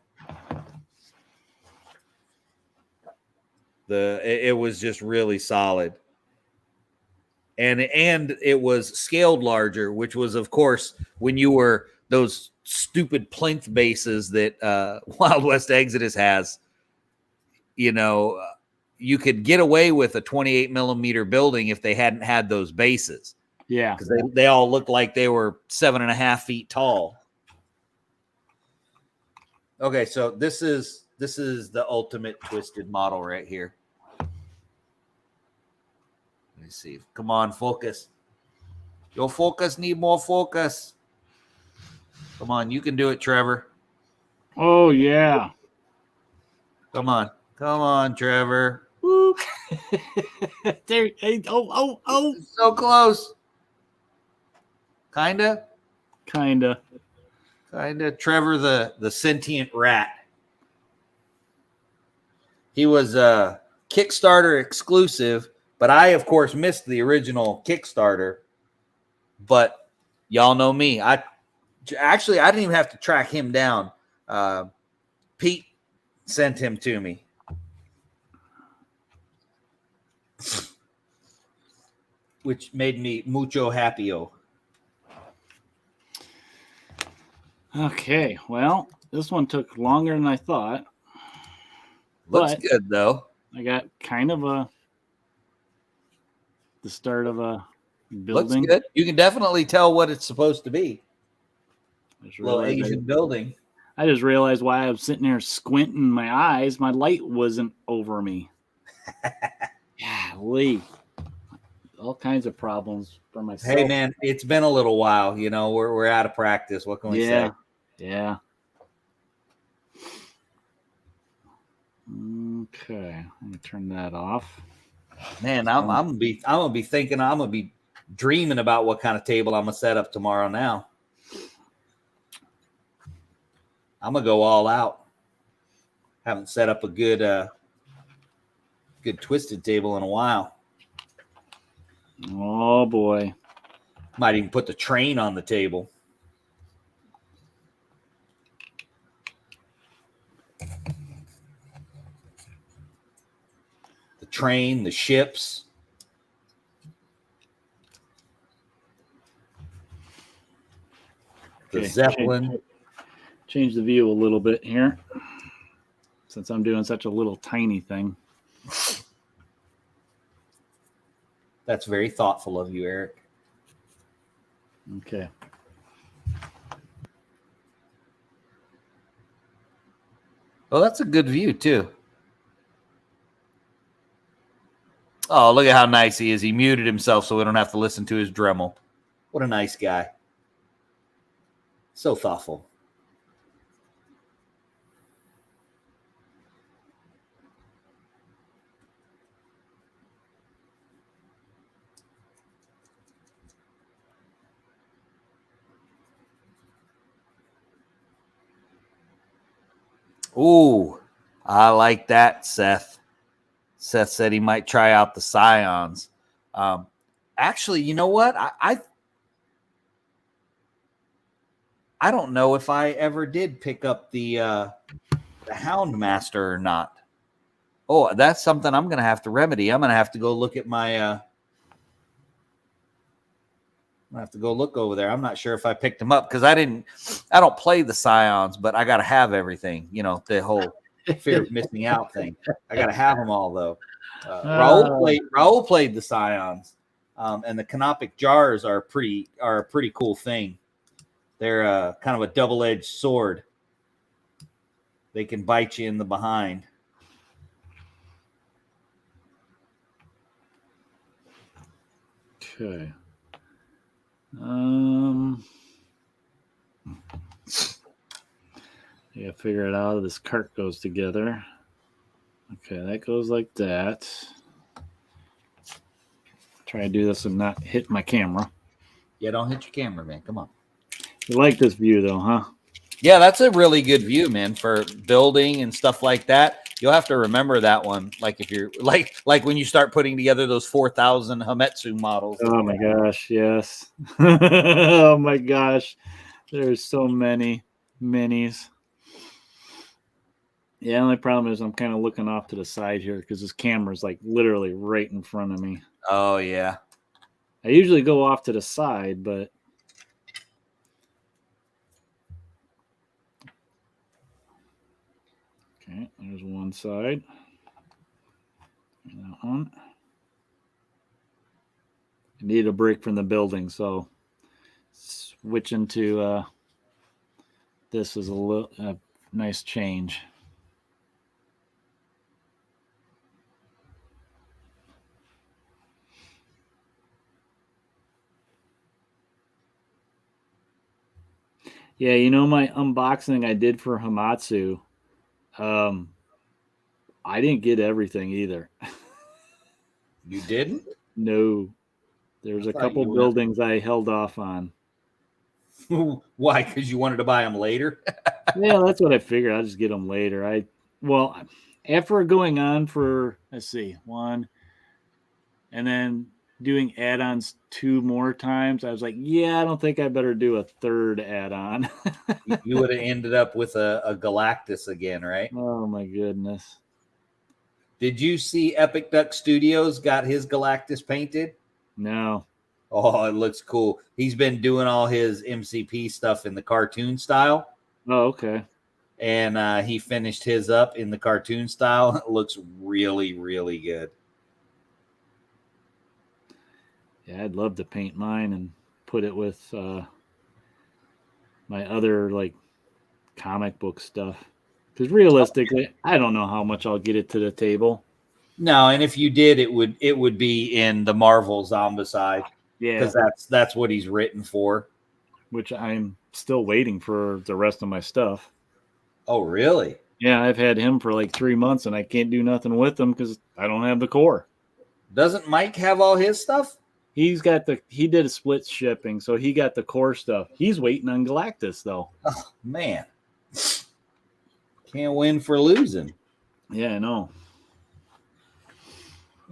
It was just really solid. And it was scaled larger, which was, of course, when you were those stupid plinth bases that Wild West Exodus has, you know, you could get away with a 28 millimeter building if they hadn't had those bases. Yeah. Because they all looked like they were 7.5 feet tall. Okay, so this is the ultimate twisted model right here. Let me see. Come on, focus. Your focus need more focus. Come on, you can do it, Trevor. Oh yeah. Come on, Trevor. There. Oh. So close. Kinda. Trevor, the sentient rat. He was a Kickstarter exclusive, but I, of course, missed the original Kickstarter. But y'all know me. I didn't even have to track him down. Pete sent him to me. Which made me mucho happio. Okay, well, this one took longer than I thought. Looks good, though. I got kind of the start of a building. Looks good. You can definitely tell what it's supposed to be. Little Asian building. I just realized why I was sitting there squinting my eyes. My light wasn't over me. Golly. All kinds of problems for myself. Hey, man, it's been a little while. You know, we're out of practice. What can we say? Yeah. Okay, I'm gonna turn that off. Man, I'm gonna be thinking. I'm gonna be dreaming about what kind of table I'm gonna set up tomorrow. Now, I'm gonna go all out. Haven't set up a good twisted table in a while. Oh boy! Might even put the train on the table. The train, the ships. The Zeppelin. Change the view a little bit here, since I'm doing such a little tiny thing. That's very thoughtful of you, Eric. Okay. Oh, that's a good view, too. Oh, look at how nice he is. He muted himself so we don't have to listen to his Dremel. What a nice guy. So thoughtful. Ooh, I like that, Seth. Seth said he might try out the Scions. Actually, you know what? I don't know if I ever did pick up the Houndmaster or not. Oh, that's something I'm going to have to remedy. I'm going to have to go look at my. I'm gonna have to go look over there. I'm not sure if I picked them up because I don't play the Scions, but I got to have everything. You know, the whole fear of missing out thing. I got to have them all though. Raul played the Scions, and the canopic jars are a pretty cool thing. They're kind of a double-edged sword. They can bite you in the behind. Okay. Yeah, figure it out. This cart goes together. Okay, that goes like that. Try to do this and not hit my camera. Yeah, don't hit your camera, man. Come on. You like this view, though, huh? Yeah, that's a really good view, man, for building and stuff like that. You'll have to remember that one. Like if you're like when you start putting together those 4,000 Hametsu models. Oh my gosh, yes. Oh my gosh. There's so many minis. Yeah, the only problem is I'm kind of looking off to the side here because this camera's like literally right in front of me. Oh, yeah. I usually go off to the side, but okay, there's one side. That one. I need a break from the building, so switching to this is a nice change. Yeah, you know my unboxing I did for Hamatsu. I didn't get everything either. You didn't? No. There's a couple buildings I held off on. Why? Because you wanted to buy them later? Yeah, that's what I figured. I'll just get them later. After going on for, let's see, one, and then doing add-ons 2 more times, I was like, yeah, I don't think I better do a third add-on. You would have ended up with a Galactus again, right? Oh my goodness. Did you see Epic Duck Studios got his Galactus painted? No. Oh, it looks cool. He's been doing all his MCP stuff in the cartoon style. Oh, okay. And he finished his up in the cartoon style. It looks really, really good. Yeah, I'd love to paint mine and put it with my other like comic book stuff. Because realistically, I don't know how much I'll get it to the table. No, and if you did, it would be in the Marvel Zombicide. Yeah, because that's what he's written for. Which I'm still waiting for the rest of my stuff. Oh, really? Yeah, I've had him for like 3 months, and I can't do nothing with him because I don't have the core. Doesn't Mike have all his stuff? He did a split shipping, so he got the core stuff. He's waiting on Galactus, though. Oh, man. Can't win for losing. Yeah, I know.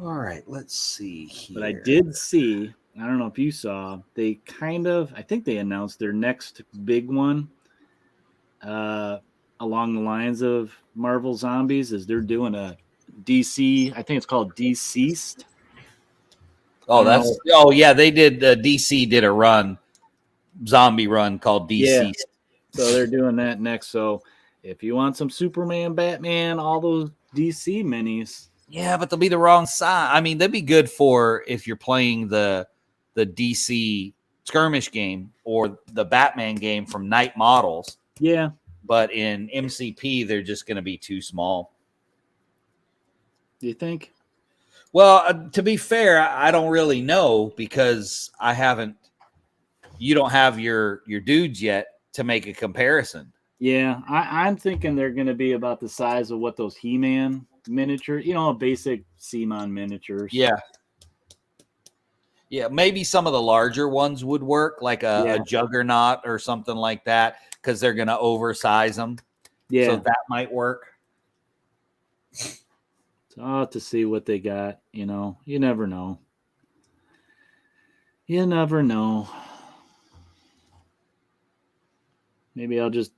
All right, let's see here. But I did see, I don't know if you saw, I think they announced their next big one along the lines of Marvel Zombies is they're doing a DC, I think it's called Deceased. Oh, yeah, they did, DC did a zombie run called Deceased. Yeah. So they're doing that next. So if you want some Superman, Batman, all those DC minis, Yeah, but they'll be the wrong size. I mean, they'd be good for if you're playing the DC skirmish game or the Batman game from Night Models. Yeah. But in MCP, they're just going to be too small. Do you think? Well, to be fair, I don't really know because you don't have your dudes yet to make a comparison. Yeah, I'm thinking they're going to be about the size of what those He-Man miniatures, basic Seamon miniatures. Yeah. Yeah, maybe some of the larger ones would work, like a Juggernaut or something like that, because they're going to oversize them. Yeah. So that might work. So I'll have to see what they got. You never know. You never know. Maybe I'll just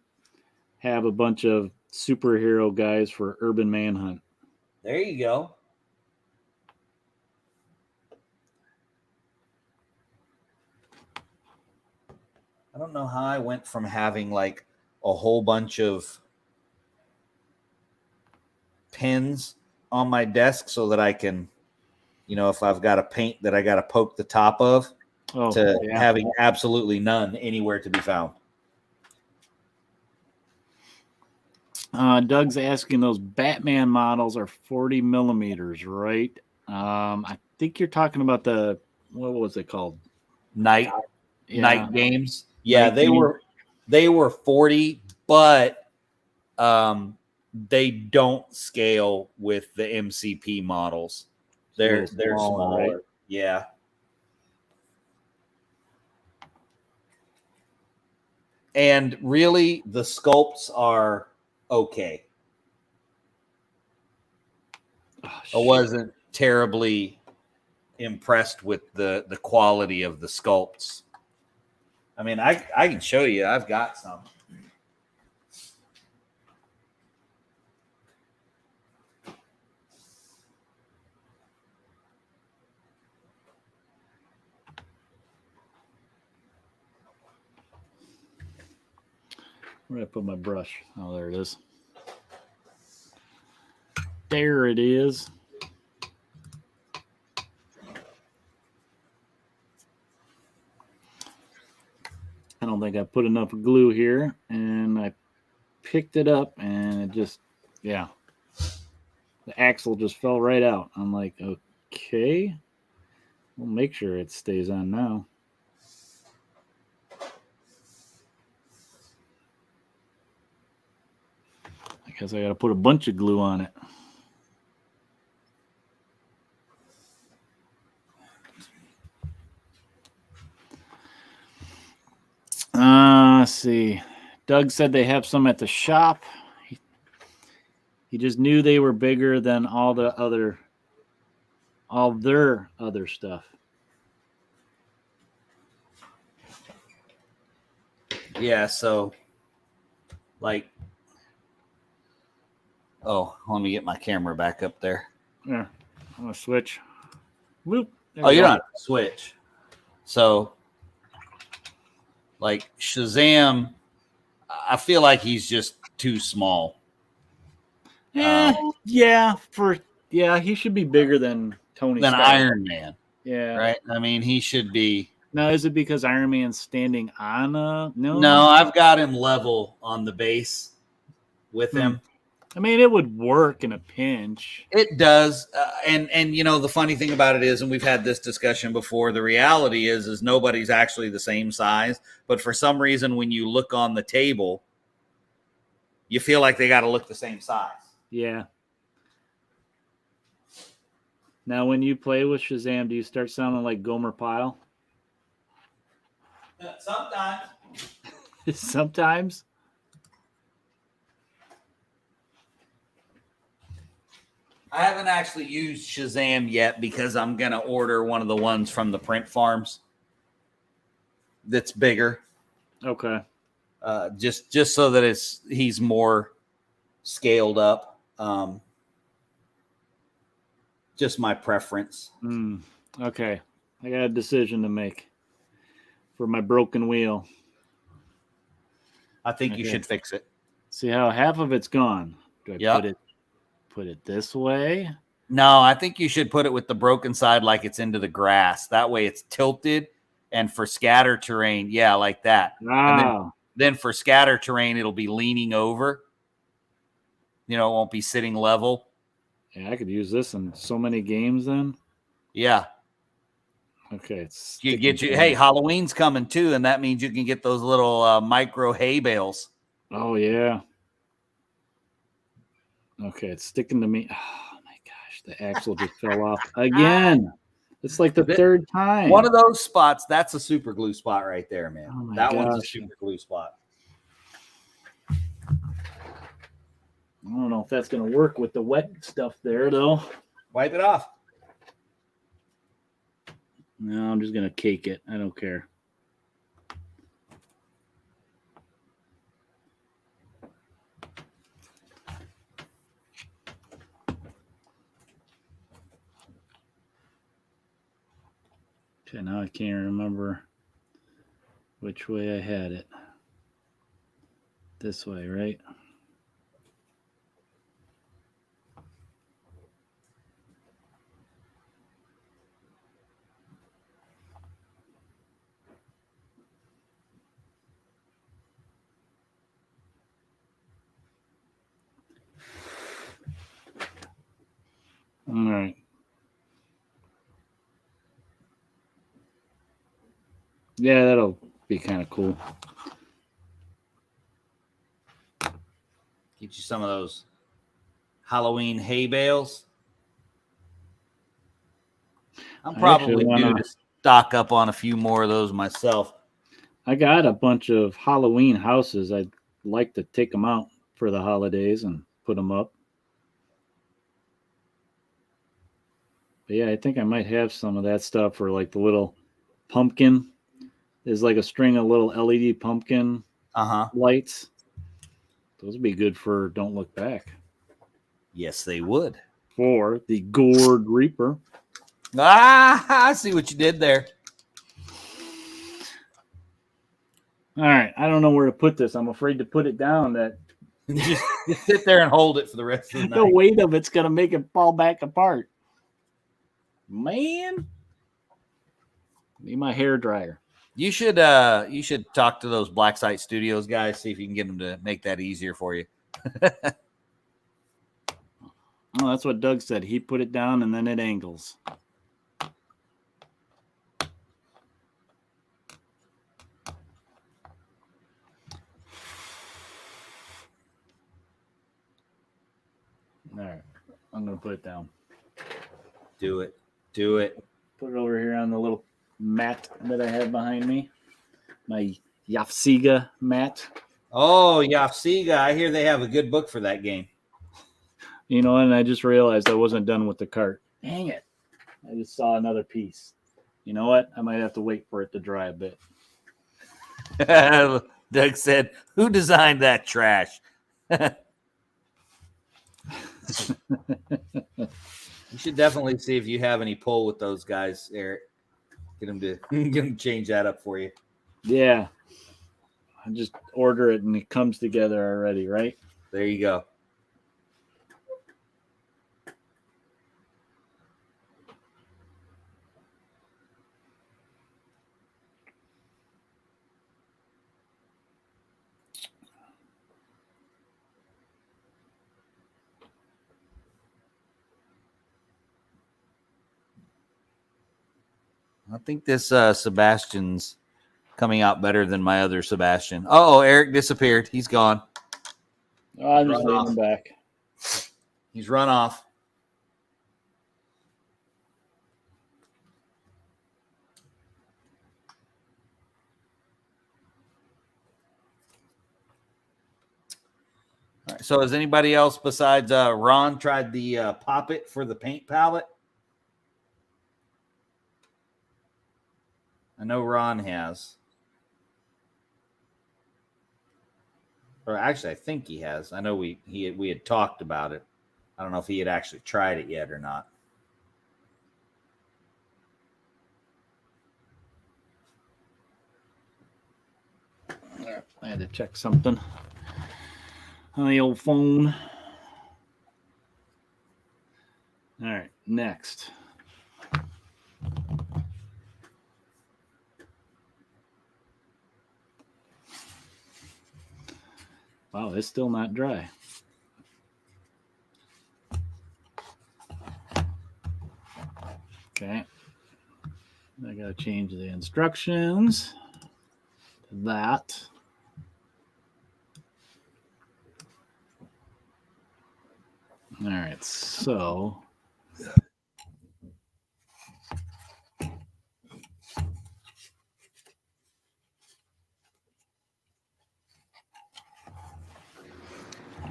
have a bunch of superhero guys for Urban Manhunt. There you go. I don't know how I went from having like a whole bunch of pins on my desk so that I can, if I've got a paint that I got to poke the top of, to having absolutely none anywhere to be found. Doug's asking, those Batman models are 40 millimeters, right? I think you're talking about what was it called? Night games. Yeah, Night games. they were 40, but they don't scale with the MCP models. They're smaller. Right? Yeah. And really, the sculpts are okay. I wasn't terribly impressed with the quality of the sculpts. I mean, I can show you. I've got some. Where did I put my brush? Oh, there it is. There it is. I don't think I put enough glue here, and I picked it up, and it just, the axle just fell right out. I'm like, okay, we'll make sure it stays on now. I guess I got to put a bunch of glue on it. Let's see. Doug said they have some at the shop. He just knew they were bigger than all their other stuff. Yeah, so like, let me get my camera back up there. Yeah, I'm gonna switch. Whoop. You're not switch. So, like Shazam, I feel like he's just too small. He should be bigger than Tony Stark. Iron Man. Yeah. Right? I mean, he should be. Now, is it because Iron Man's standing on a... No, I've got him level on the base with him. I mean, it would work in a pinch. It does. And the funny thing about it is, and we've had this discussion before, the reality is nobody's actually the same size. But for some reason, when you look on the table, you feel like they got to look the same size. Yeah. Now, when you play with Shazam, do you start sounding like Gomer Pyle? Sometimes. Sometimes? I haven't actually used Shazam yet because I'm going to order one of the ones from the print farms that's bigger. Okay. Just so that he's more scaled up. Just my preference. Okay. I got a decision to make for my broken wheel. I think you should fix it. See how half of it's gone. Do I put it this way? No, I think you should put it with the broken side like it's into the grass. That way it's tilted. And for scatter terrain, yeah, like that. Wow. And then for scatter terrain, it'll be leaning over. It won't be sitting level. Yeah, I could use this in so many games then. Yeah. Okay, it's hey, Halloween's coming too, and that means you can get those little micro hay bales. Oh yeah. Okay, it's sticking to me. Oh my gosh, the axle just fell off again. It's like the third time. One of those spots, that's a super glue spot right there, man. Oh my that gosh. One's a super glue spot. I don't know if that's going to work with the wet stuff there, though. Wipe it off. No, I'm just going to cake it. I don't care. Okay, now I can't remember which way I had it. This way, right? All right. Yeah, that'll be kind of cool. Get you some of those Halloween hay bales. I'm probably due to stock up on a few more of those myself. I got a bunch of Halloween houses. I'd like to take them out for the holidays and put them up. But yeah, I think I might have some of that stuff for like the little pumpkin. There's like a string of little LED pumpkin lights. Those would be good for Don't Look Back. Yes, they would. For the Gourd Reaper. I see what you did there. All right. I don't know where to put this. I'm afraid to put it down. That just sit there and hold it for the rest of the night. The weight of it's going to make it fall back apart. Man. Need my hair dryer. You should talk to those Black Site Studios guys, see if you can get them to make that easier for you. Oh, that's what Doug said. He put it down and then it angles. All right. I'm going to put it down. Do it. Do it. Put it over here on the little mat that I have behind me. My Yafsiga mat. Oh, Yafsiga. I hear they have a good book for that game. You know, and I just realized I wasn't done with the cart. Dang it. I just saw another piece. You know what? I might have to wait for it to dry a bit. Doug said, who designed that trash? You should definitely see if you have any pull with those guys, Eric. Get them to change that up for you. Yeah. I just order it and it comes together already, right? There you go. I think this Sebastian's coming out better than my other Sebastian. Oh, Eric disappeared. He's gone. Oh, I'm just leaving him back. He's run off. All right, so has anybody else besides Ron tried the Pop It for the paint palette? I know Ron has. Or actually, I think he has. I know we had talked about it. I don't know if he had actually tried it yet or not. I had to check something on the old phone. All right. next? Wow, it's still not dry. Okay. I got to change the instructions to that. All right, so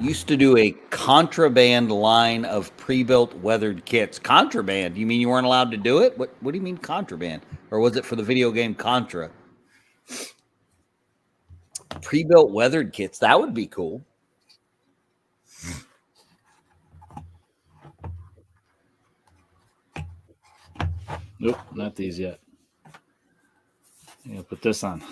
used to do a contraband line of pre-built weathered kits. Contraband? You mean you weren't allowed to do it? What do you mean contraband? Or was it for the video game Contra? Pre-built weathered kits, that would be cool. Nope, not these yet. I'm gonna put this on.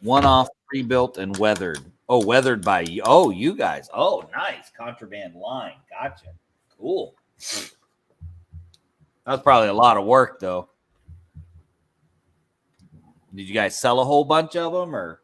One-off, pre-built, and weathered. Oh, weathered by you. Oh, you guys. Oh, nice. Contraband line. Gotcha. Cool. That was probably a lot of work, though. Did you guys sell a whole bunch of them, or?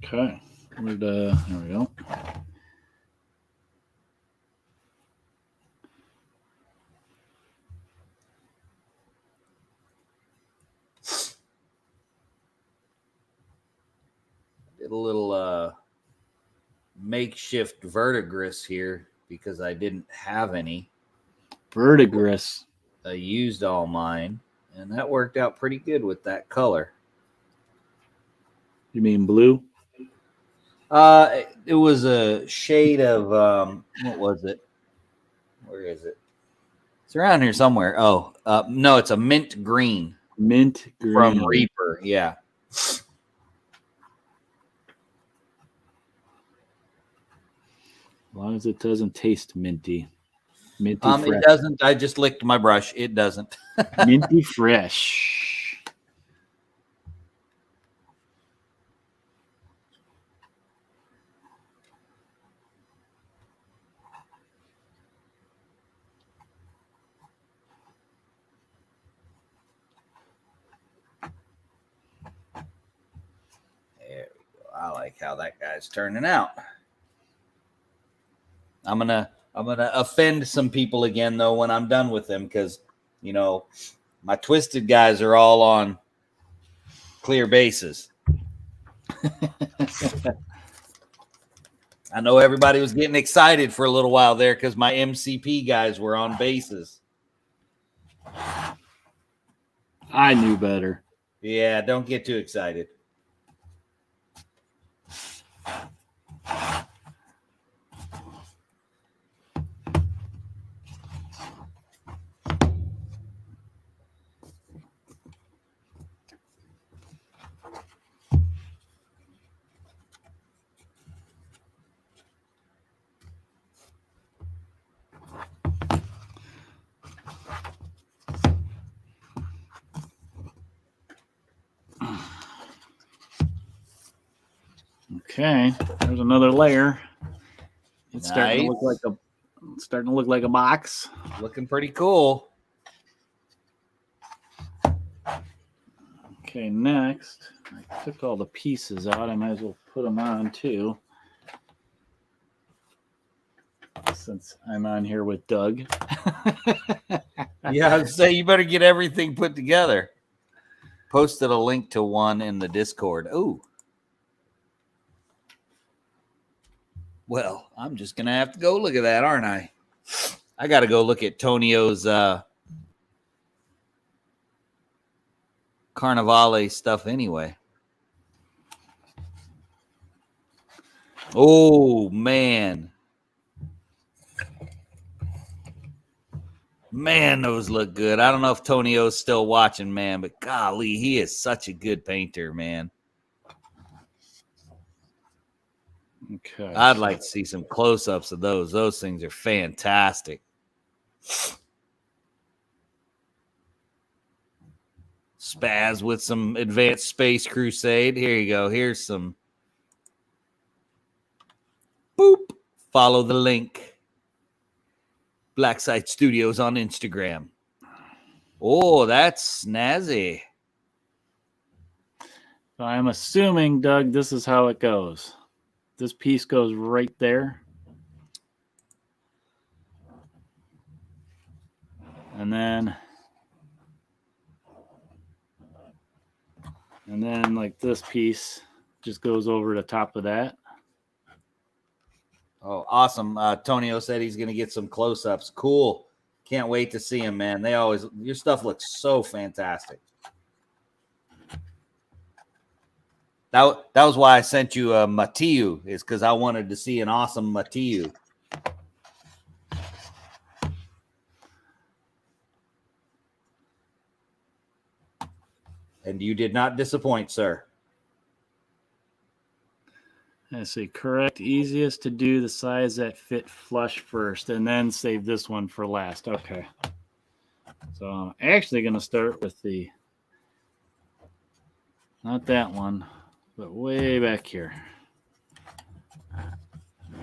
Okay, there we go. Did a little makeshift verdigris here because I didn't have any. Verdigris. I used all mine, and that worked out pretty good with that color. You mean blue? It was a shade of what was it? Where is it? It's around here somewhere. Oh, no, it's a mint green. Mint green from Reaper. Yeah. As long as it doesn't taste minty. Minty fresh. It doesn't. I just licked my brush. It doesn't. Minty fresh. There we go. I like how that guy's turning out. I'm gonna offend some people again though when I'm done with them, because you know my twisted guys are all on clear bases. I know everybody was getting excited for a little while there because my MCP guys were on bases. I knew better. Yeah, don't get too excited. Okay, there's another layer. It's Nice. starting to look like a box. Looking pretty cool. Okay, next, I took all the pieces out. I might as well put them on too, since I'm on here with Doug. Yeah, I'd say you better get everything put together. Posted a link to one in the Discord. Ooh. Well, I'm just going to have to go look at that, aren't I? I got to go look at Tonio's Carnivale stuff anyway. Oh, man. Man, those look good. I don't know if Tonio's still watching, man, but golly, he is such a good painter, man. Okay. I'd like to see some close-ups of those. Those things are fantastic. Spaz with some Advanced Space Crusade. Here you go. Here's some. Boop. Follow the link. Blacksite Studios on Instagram. Oh, that's snazzy. So I'm assuming, Doug, this is how it goes. This piece goes right there. And then like this piece just goes over the top of that. Oh, awesome. Tonio said he's going to get some close-ups. Cool. Can't wait to see him, man. Your stuff looks so fantastic. That was why I sent you a Matiu, is because I wanted to see an awesome Matiu. And you did not disappoint, sir. I see. Correct. Easiest to do the size that fit flush first, and then save this one for last. Okay. So I'm actually going to start with not that one, but way back here.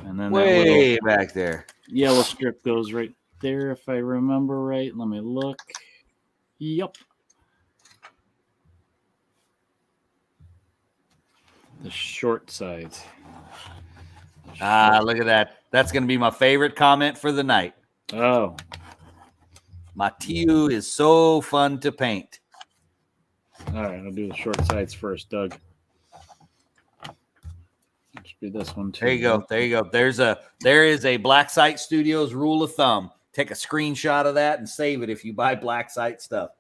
And then way back there. Yellow strip goes right there, if I remember right. Let me look. Yep. The short sides. Look at that. That's going to be my favorite comment for the night. Oh. Matiu is so fun to paint. All right, I'll do the short sides first, Doug. Should be this one too. There you go. There you go. There is a Blacksite Studios rule of thumb. Take a screenshot of that and save it if you buy Blacksite stuff.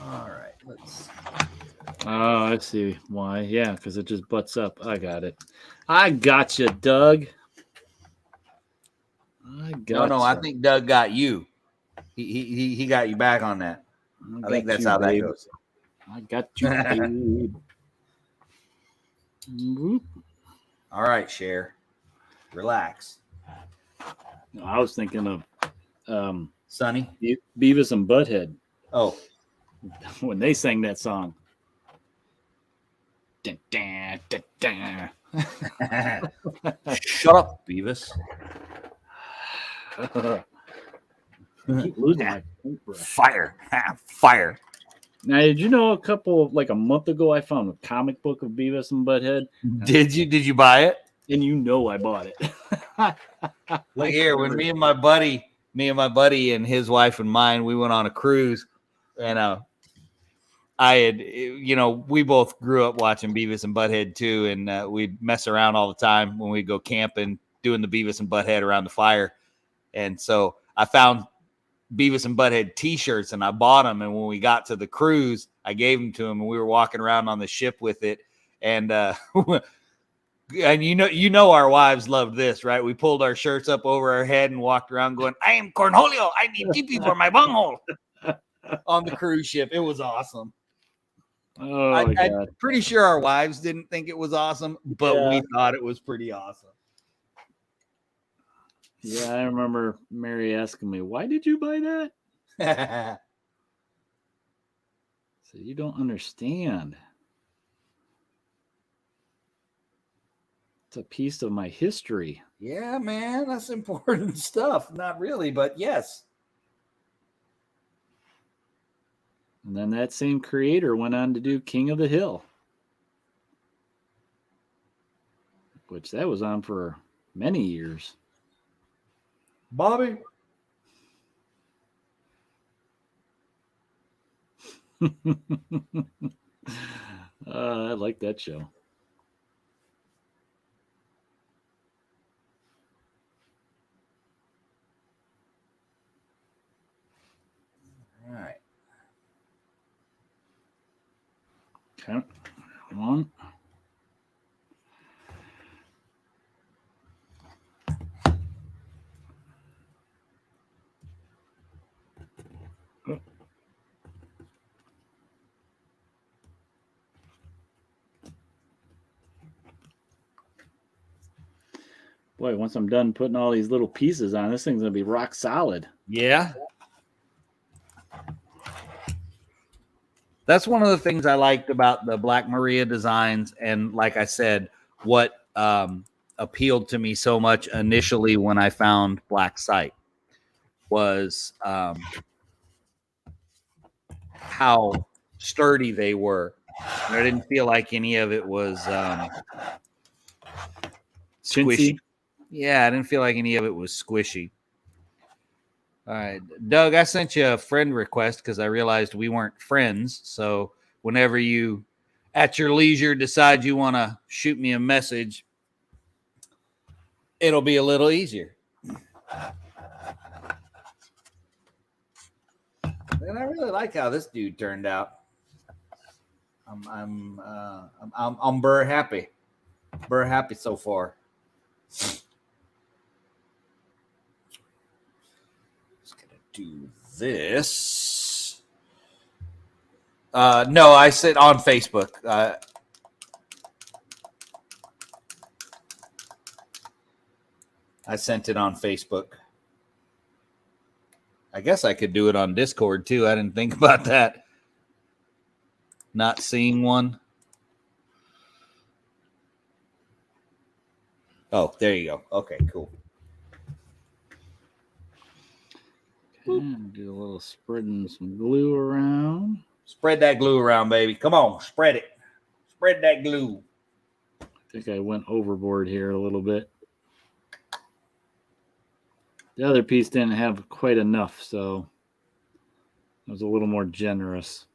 All right, let's see. Oh, I see why. Yeah, because it just butts up. I got it. I got you, Doug. No, I think Doug got you. He got you back on that. I think that's how that goes. I got you, babe. All right, Cher. Relax. I was thinking of Sonny? Beavis and Butthead. Oh. When they sang that song. Dun, dun, dun, dun. Shut up, Beavis. I keep losing my paintbrush. Fire. Fire. Now, did you know a month ago, I found a comic book of Beavis and Butthead? Did you buy it? And you know I bought it. Look here, when me and my buddy and his wife and mine, we went on a cruise, and we both grew up watching Beavis and Butthead too, and we'd mess around all the time when we'd go camping, doing the Beavis and Butthead around the fire. And so I found Beavis and Butthead t-shirts and I bought them. And when we got to the cruise, I gave them to him and we were walking around on the ship with it. And, and you know, our wives loved this, right? We pulled our shirts up over our head and walked around going, I am Cornholio. I need TP for my bunghole on the cruise ship. It was awesome. Oh, I'm pretty sure our wives didn't think it was awesome, but we thought it was pretty awesome. Yeah, I remember Mary asking me, why did you buy that? So you don't understand. It's a piece of my history. Yeah, man, that's important stuff. Not really, but yes. And then that same creator went on to do King of the Hill, which that was on for many years. Bobby. I like that show. Okay. Come on. Boy, once I'm done putting all these little pieces on, this thing's going to be rock solid. Yeah. That's one of the things I liked about the Black Maria designs. And like I said, what appealed to me so much initially when I found Black Sight was how sturdy they were. And I didn't feel like any of it was squishy. Yeah, I didn't feel like any of it was squishy. All right, Doug, I sent you a friend request because I realized we weren't friends. So whenever you, at your leisure, decide you want to shoot me a message, it'll be a little easier. And I really like how this dude turned out. I'm very happy. Very happy so far. Just gonna do this. No, I said on Facebook. I sent it on Facebook. I guess I could do it on Discord too. I didn't think about that. Not seeing one. Oh, there you go. Okay, cool. Okay, do a little spreading some glue around. Spread that glue around, baby. Come on, spread it. Spread that glue. I think I went overboard here a little bit. The other piece didn't have quite enough, so I was a little more generous.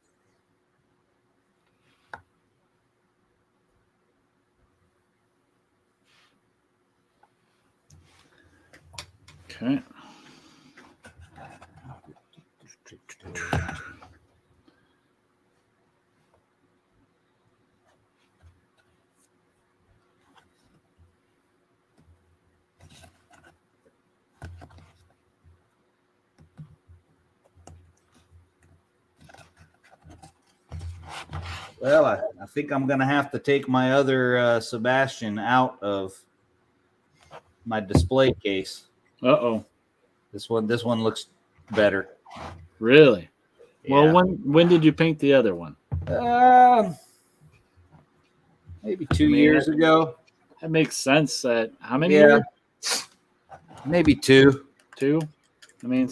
Okay. Well, I think I'm going to have to take my other Sebastian out of my display case. Uh-oh. This one looks better. Really? Yeah. Well, when did you paint the other one? Maybe 2 years ago. That makes sense. How many Yeah. years? Maybe 2. 2? I mean,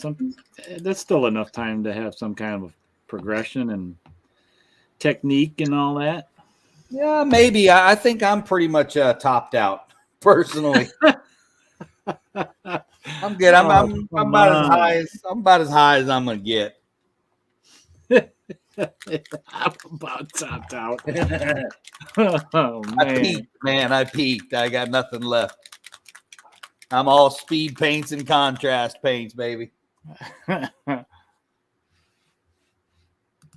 that's still enough time to have some kind of progression and technique and all that. Yeah, maybe. I think I'm pretty much topped out personally. I'm good. I'm about as high as I'm gonna get. I'm about topped out. Oh, man. I peaked. I got nothing left. I'm all speed paints and contrast paints, baby.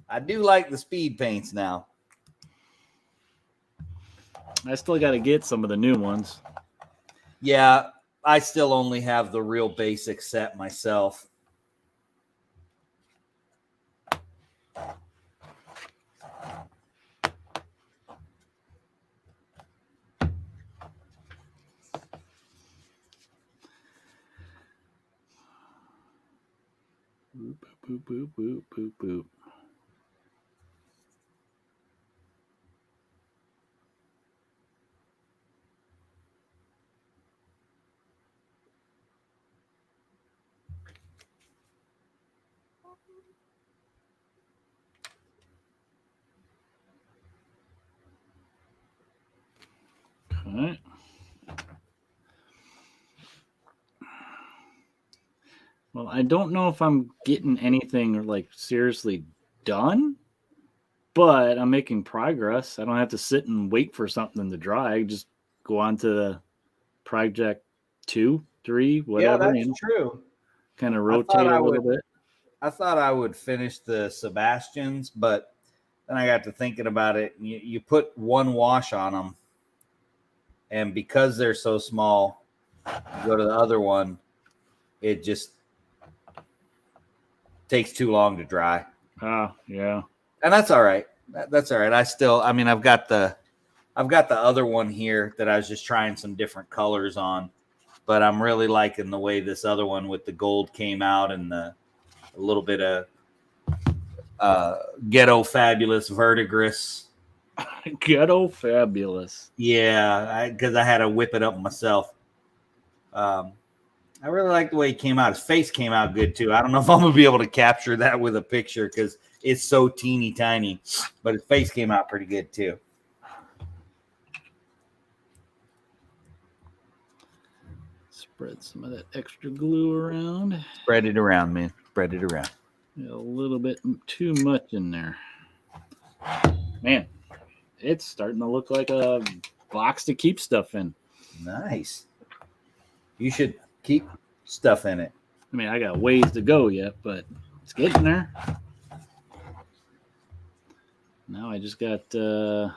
I do like the speed paints now. I still got to get some of the new ones. Yeah, I still only have the real basic set myself. Boop, boop, boop, boop, boop, boop. Okay. Well, I don't know if I'm getting anything like seriously done, but I'm making progress. I don't have to sit and wait for something to dry. I just go on to the project 2, 3, whatever. Yeah, that's true. Kind of rotate a little bit. I thought I would finish the Sebastians, but Then I got to thinking about it. You put one wash on them, and because they're so small, you go to the other one, it just takes too long to dry. Oh, yeah. And that's all right. That's all right. I've got the other one here that I was just trying some different colors on, but I'm really liking the way this other one with the gold came out and a little bit of Ghetto Fabulous Verdigris. Ghetto Fabulous. Yeah, because I had to whip it up myself. I really like the way he came out. His face came out good too. I don't know if I'm gonna be able to capture that with a picture because it's so teeny tiny, but his face came out pretty good too. Spread some of that extra glue around. Spread it around, man. Spread it around. A little bit too much in there. Man, it's starting to look like a box to keep stuff in. Nice. You should keep stuff in it. I mean, I got ways to go yet, but it's getting there. Now I just got, I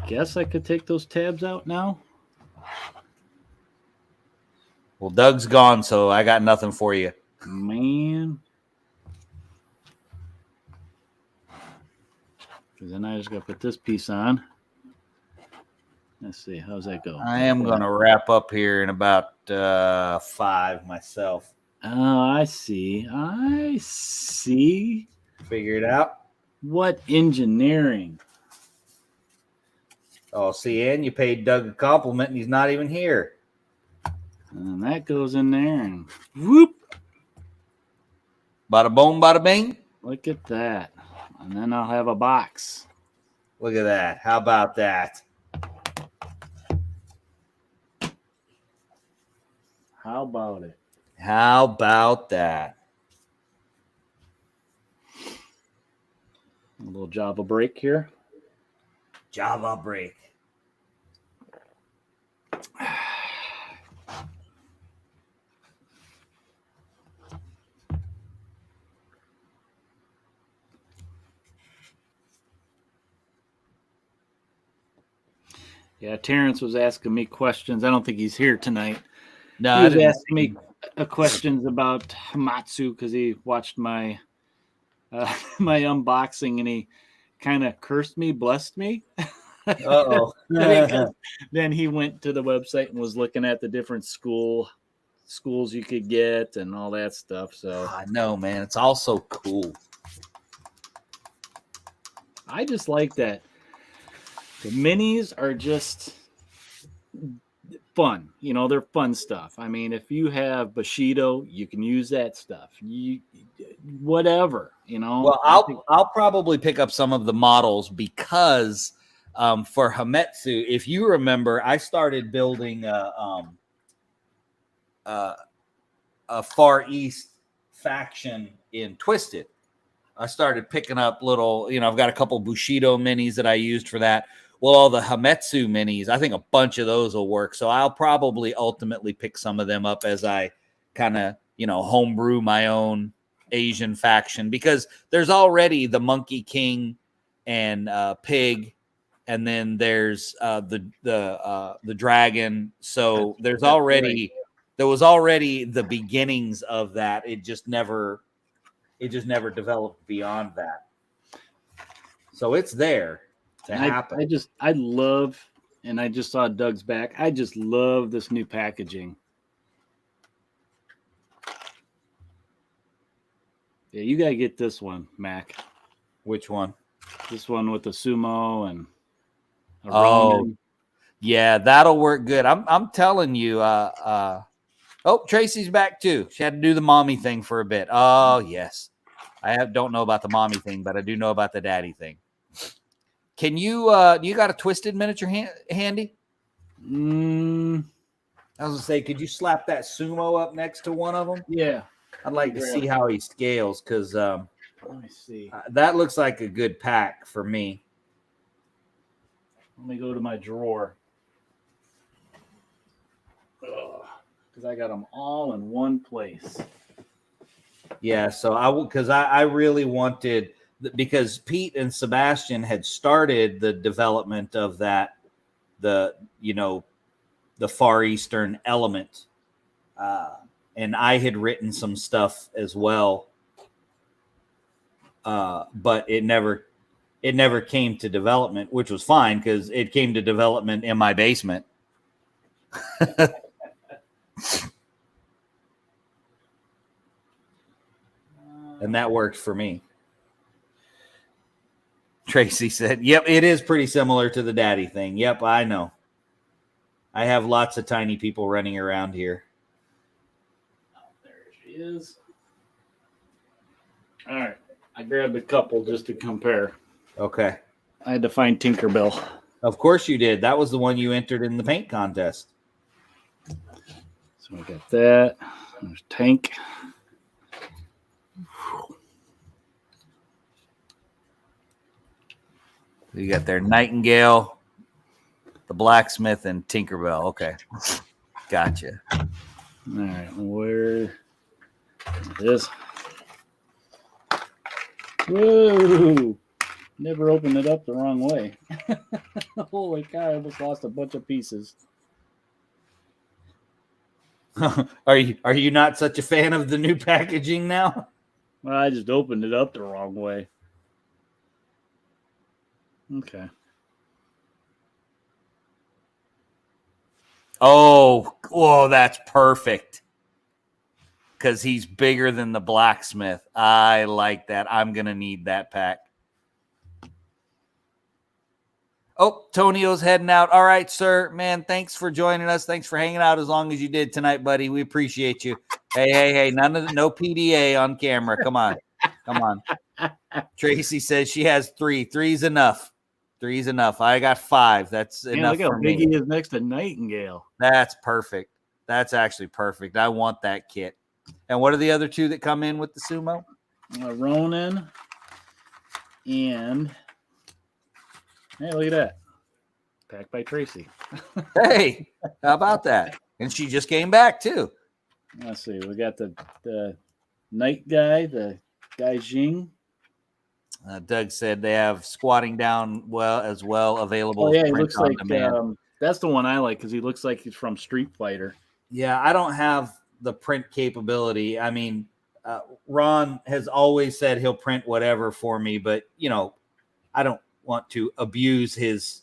guess I could take those tabs out now. Well, Doug's gone, so I got nothing for you. Man. Because then I just got to put this piece on. Let's see. How's that go? I am going to wrap up here in about 5 myself. Oh, I see. I see. Figure it out. What engineering? Oh, see, and you paid Doug a compliment, and he's not even here. And that goes in there, and whoop. Bada boom, bada bing. Look at that. And then I'll have a box. Look at that. How about that? How about it? How about that? A little Java break here. Java break. Yeah, Terrence was asking me questions. I don't think he's here tonight. No, he was asking me questions about Hamatsu because he watched my my unboxing and he kind of cursed me, blessed me. Uh-oh. Then he went to the website and was looking at the different schools you could get and all that stuff. So I know, man. It's all so cool. I just like that. The minis are just fun. You know, they're fun stuff. I mean, if you have Bushido, you can use that stuff. Whatever, you know. Well, I'll probably pick up some of the models because for Hametsu, if you remember, I started building a Far East faction in Twisted. I started picking up little, I've got a couple Bushido minis that I used for that. Well, all the Hametsu minis, I think a bunch of those will work. So I'll probably ultimately pick some of them up as I kind of, homebrew my own Asian faction because there's already the Monkey King and Pig, and then there's the dragon. So there was already the beginnings of that. It just never developed beyond that. So it's there to happen. I love, and I just saw Doug's back. I just love this new packaging. Yeah, you got to get this one, Mac. Which one? This one with the sumo and Ronin. Yeah, that'll work good. I'm telling you. Tracy's back too. She had to do the mommy thing for a bit. Oh yes, don't know about the mommy thing, but I do know about the daddy thing. Can you? You got a Twisted miniature handy? I was gonna say, could you slap that sumo up next to one of them? Yeah. I'd like to see how he scales because let me see. That looks like a good pack for me. Let me go to my drawer because I got them all in one place. Yeah, so I really wanted because Pete and Sebastian had started the development of that, the Far Eastern element. And I had written some stuff as well. But it never came to development, which was fine because it came to development in my basement. And that worked for me. Tracy said, yep, it is pretty similar to the daddy thing. Yep, I know. I have lots of tiny people running around here. Oh, there she is. All right. I grabbed a couple just to compare. Okay. I had to find Tinkerbell. Of course you did. That was the one you entered in the paint contest. So we got that. There's Tank. You got their Nightingale, the Blacksmith, and Tinkerbell. Okay. Gotcha. All right. Where this? Whoa. Never opened it up the wrong way. Holy cow, I almost lost a bunch of pieces. Are you not such a fan of the new packaging now? Well, I just opened it up the wrong way. Okay. Oh, whoa, that's perfect. Because he's bigger than the Blacksmith. I like that. I'm going to need that pack. Oh, Tonio's heading out. All right, sir. Man, thanks for joining us. Thanks for hanging out as long as you did tonight, buddy. We appreciate you. Hey. No PDA on camera. Come on. Tracy says she has 3. 3's enough. 3's enough. I got 5. That's enough for me. Look how big he is next to Nightingale. That's perfect. That's actually perfect. I want that kit. And what are the other 2 that come in with the sumo? Ronan and hey, look at that. Packed by Tracy. Hey, how about that? And she just came back too. Let's see. We got the night guy, the Guy Jing. Doug said they have squatting down as well available. Oh yeah, he looks like that's the one I like because he looks like he's from Street Fighter. Yeah, I don't have the print capability. I mean, Ron has always said he'll print whatever for me, but I don't want to abuse his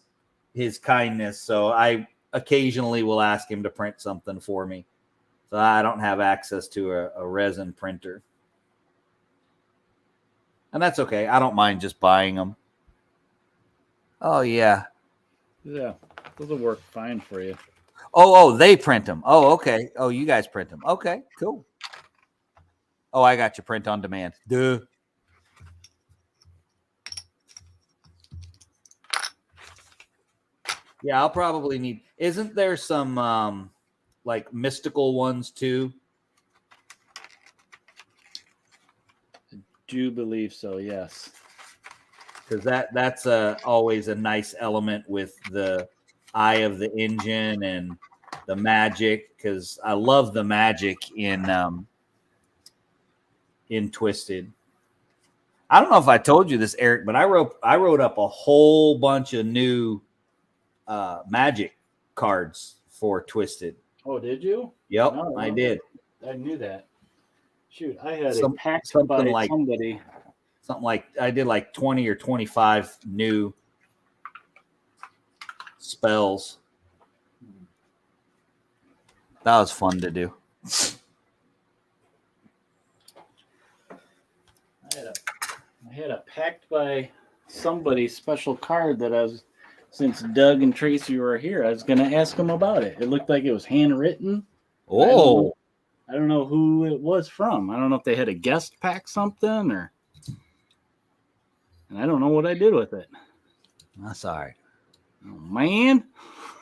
kindness, so I occasionally will ask him to print something for me. So I don't have access to a resin printer. And that's okay. I don't mind just buying them. Oh, yeah. Yeah, those will work fine for you. Oh, they print them. Oh, okay. Oh, you guys print them. Okay, cool. Oh, I got you print on demand. Duh. Yeah, I'll probably need. Isn't there some like mystical ones too? I do believe so. Yes, because that's always a nice element with the eye of the engine and the magic. Because I love the magic in Twisted. I don't know if I told you this, Eric, but I wrote up a whole bunch of new magic cards for Twisted. Oh, did you? Yep, no, I did. I knew that. Shoot, I had a pack something like somebody. Something like I did like 20 or 25 new spells. That was fun to do. I had a packed by somebody's special card that I was. Since Doug and Tracy were here, I was going to ask them about it. It looked like it was handwritten. Oh. I don't know who it was from. I don't know if they had a guest pack something or... And I don't know what I did with it. That's all right. Oh, man.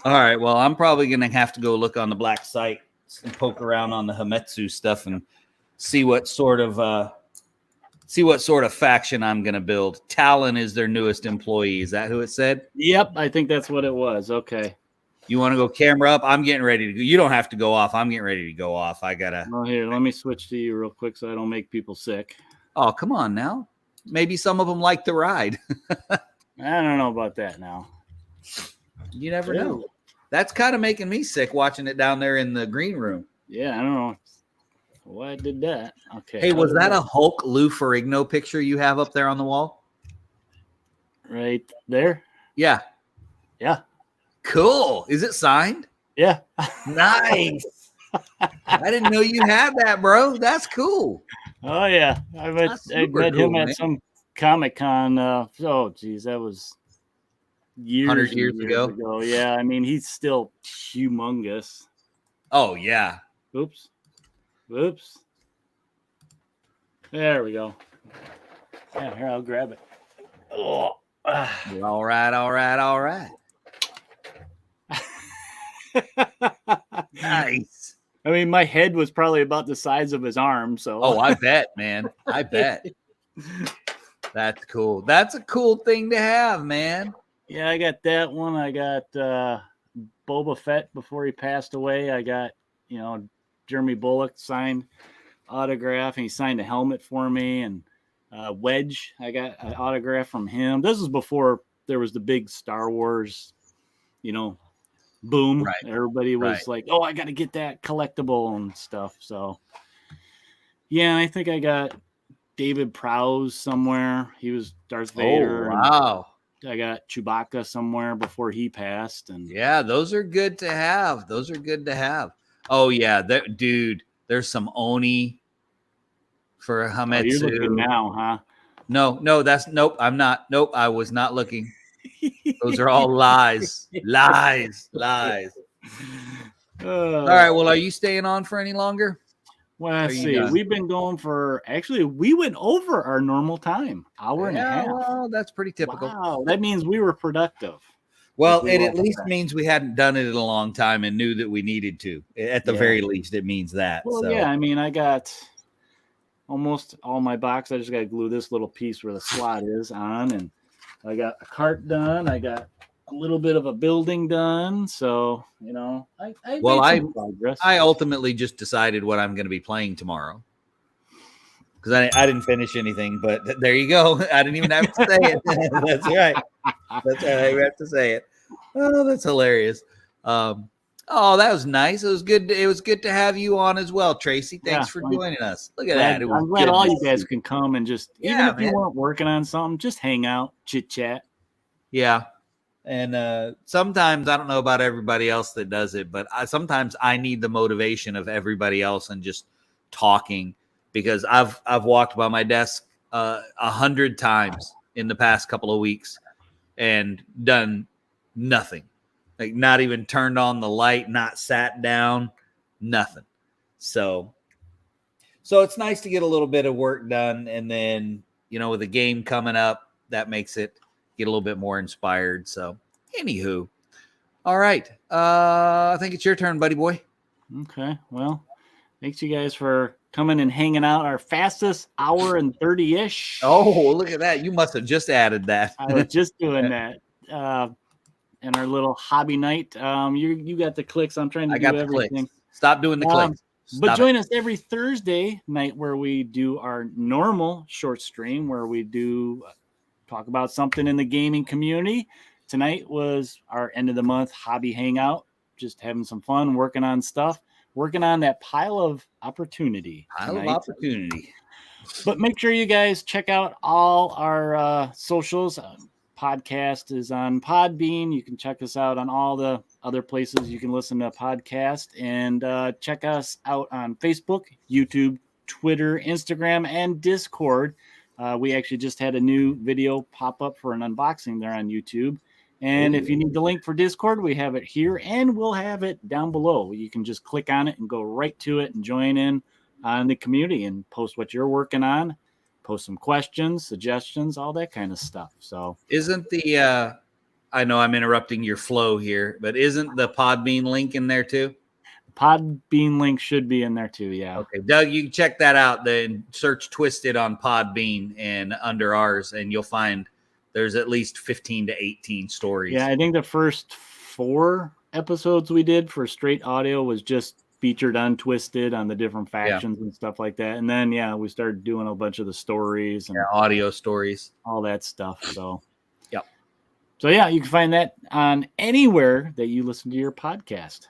All right. Well, I'm probably going to have to go look on the black site and poke around on the Hametsu stuff and see what sort of faction I'm going to build. Talon is their newest employee. Is that who it said? Yep, I think that's what it was. Okay. You want to go camera up? I'm getting ready to go. You don't have to go off. I'm getting ready to go off. I got to. Oh, here, let me switch to you real quick so I don't make people sick. Oh, come on now. maybe some of them like the ride. I don't know about that now. You never know. That's kind of making me sick watching it down there in the green room. Yeah, I don't know why I did that. Okay. Hey, was that a Hulk Lou Ferrigno picture you have up there on the wall? Right there? Yeah. Yeah. Cool. Is it signed? Yeah. Nice. I didn't know you had that, bro. That's cool. Oh, yeah. I met him at some Comic-Con. Oh, geez, that was years 100 years ago. Yeah, I mean, he's still humongous. Oh, yeah. Oops. There we go. Yeah, here, I'll grab it. Oh. All right. Nice. I mean, my head was probably about the size of his arm. So. Oh, I bet, man. I bet. That's cool. That's a cool thing to have, man. Yeah, I got that one. I got Boba Fett before he passed away. I got, Jeremy Bullock signed autograph, and he signed a helmet for me. And Wedge, I got an autograph from him. This is before there was the big Star Wars, boom. Right. Everybody was like, oh, I got to get that collectible and stuff. So, yeah, I think I got David Prowse somewhere. He was Darth Vader. Oh, wow. I got Chewbacca somewhere before he passed. And yeah, those are good to have. Oh, yeah. Dude, there's some Oni for Hametsu. Oh, you're looking now, huh? No, nope, I'm not. Nope, I was not looking. Those are all lies. Lies. All right, well, are you staying on for any longer? Well, let's see. We've been going we went over our normal time, hour and a half. Well, that's pretty typical. Wow, that means we were productive. Well, it at least means we hadn't done it in a long time and knew that we needed to. At the very least, it means that. Well, so. Yeah, I mean, I got almost all my box. I just got to glue this little piece where the slot is on, and I got a cart done. I got a little bit of a building done. So, I made some progress. I ultimately just decided what I'm going to be playing tomorrow. Because I didn't finish anything, but there you go. I didn't even have to say it. That's right. I have to say it. Oh, that's hilarious. Oh, that was nice. It was good. It was good to have you on as well, Tracy. Thanks for joining us. Look at that. I'm glad all you guys can come and just, even if you weren't working on something, just hang out, chit chat. Yeah. And sometimes, I don't know about everybody else that does it, but sometimes I need the motivation of everybody else and just talking, because I've walked by my desk 100 times in the past couple of weeks and done nothing. Like, not even turned on the light, not sat down, nothing. So it's nice to get a little bit of work done. And then, with the game coming up, that makes it get a little bit more inspired. So anywho, all right. I think it's your turn, buddy boy. Okay. Well, thanks you guys for coming and hanging out. Our fastest hour and 30-ish. Oh, look at that. You must have just added that. I was just doing that. And our little hobby night. You got the clicks. I'm trying to do everything. Clicks. Stop doing the clicks. But join us every Thursday night where we do our normal short stream where we do talk about something in the gaming community. Tonight was our end of the month hobby hangout. Just having some fun, working on stuff, working on that pile of opportunity. But make sure you guys check out all our socials. Podcast is on Podbean. You can check us out on all the other places you can listen to a podcast, and check us out on Facebook, YouTube, Twitter, Instagram, and Discord. We actually just had a new video pop up for an unboxing there on YouTube. And if you need the link for Discord, we have it here, and we'll have it down below. You can just click on it and go right to it and join in on the community and post what you're working on. Post some questions, suggestions, all that kind of stuff. So isn't I know I'm interrupting your flow here, but isn't the Podbean link in there too? The Podbean link should be in there too. Yeah. Okay. Doug, you can check that out. Then search Twisted on Podbean and under ours, and you'll find there's at least 15 to 18 stories. Yeah. I think the first 4 episodes we did for straight audio was just featured on Twisted on the different factions and stuff like that. And then, we started doing a bunch of the stories and audio stories, all that stuff. So, yep. So, you can find that on anywhere that you listen to your podcast.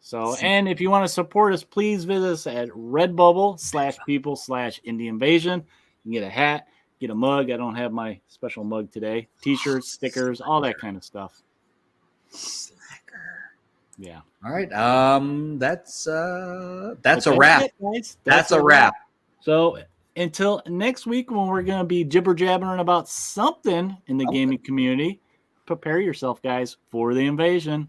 So, and if you want to support us, please visit us at Redbubble/people/Indie Invasion. You can get a hat, get a mug. I don't have my special mug today. T-shirts, stickers, all that kind of stuff. Slacker. Yeah. All right. That's a wrap. That's a wrap. So until next week, when we're going to be jibber jabbering about something in the gaming community, prepare yourself, guys, for the invasion.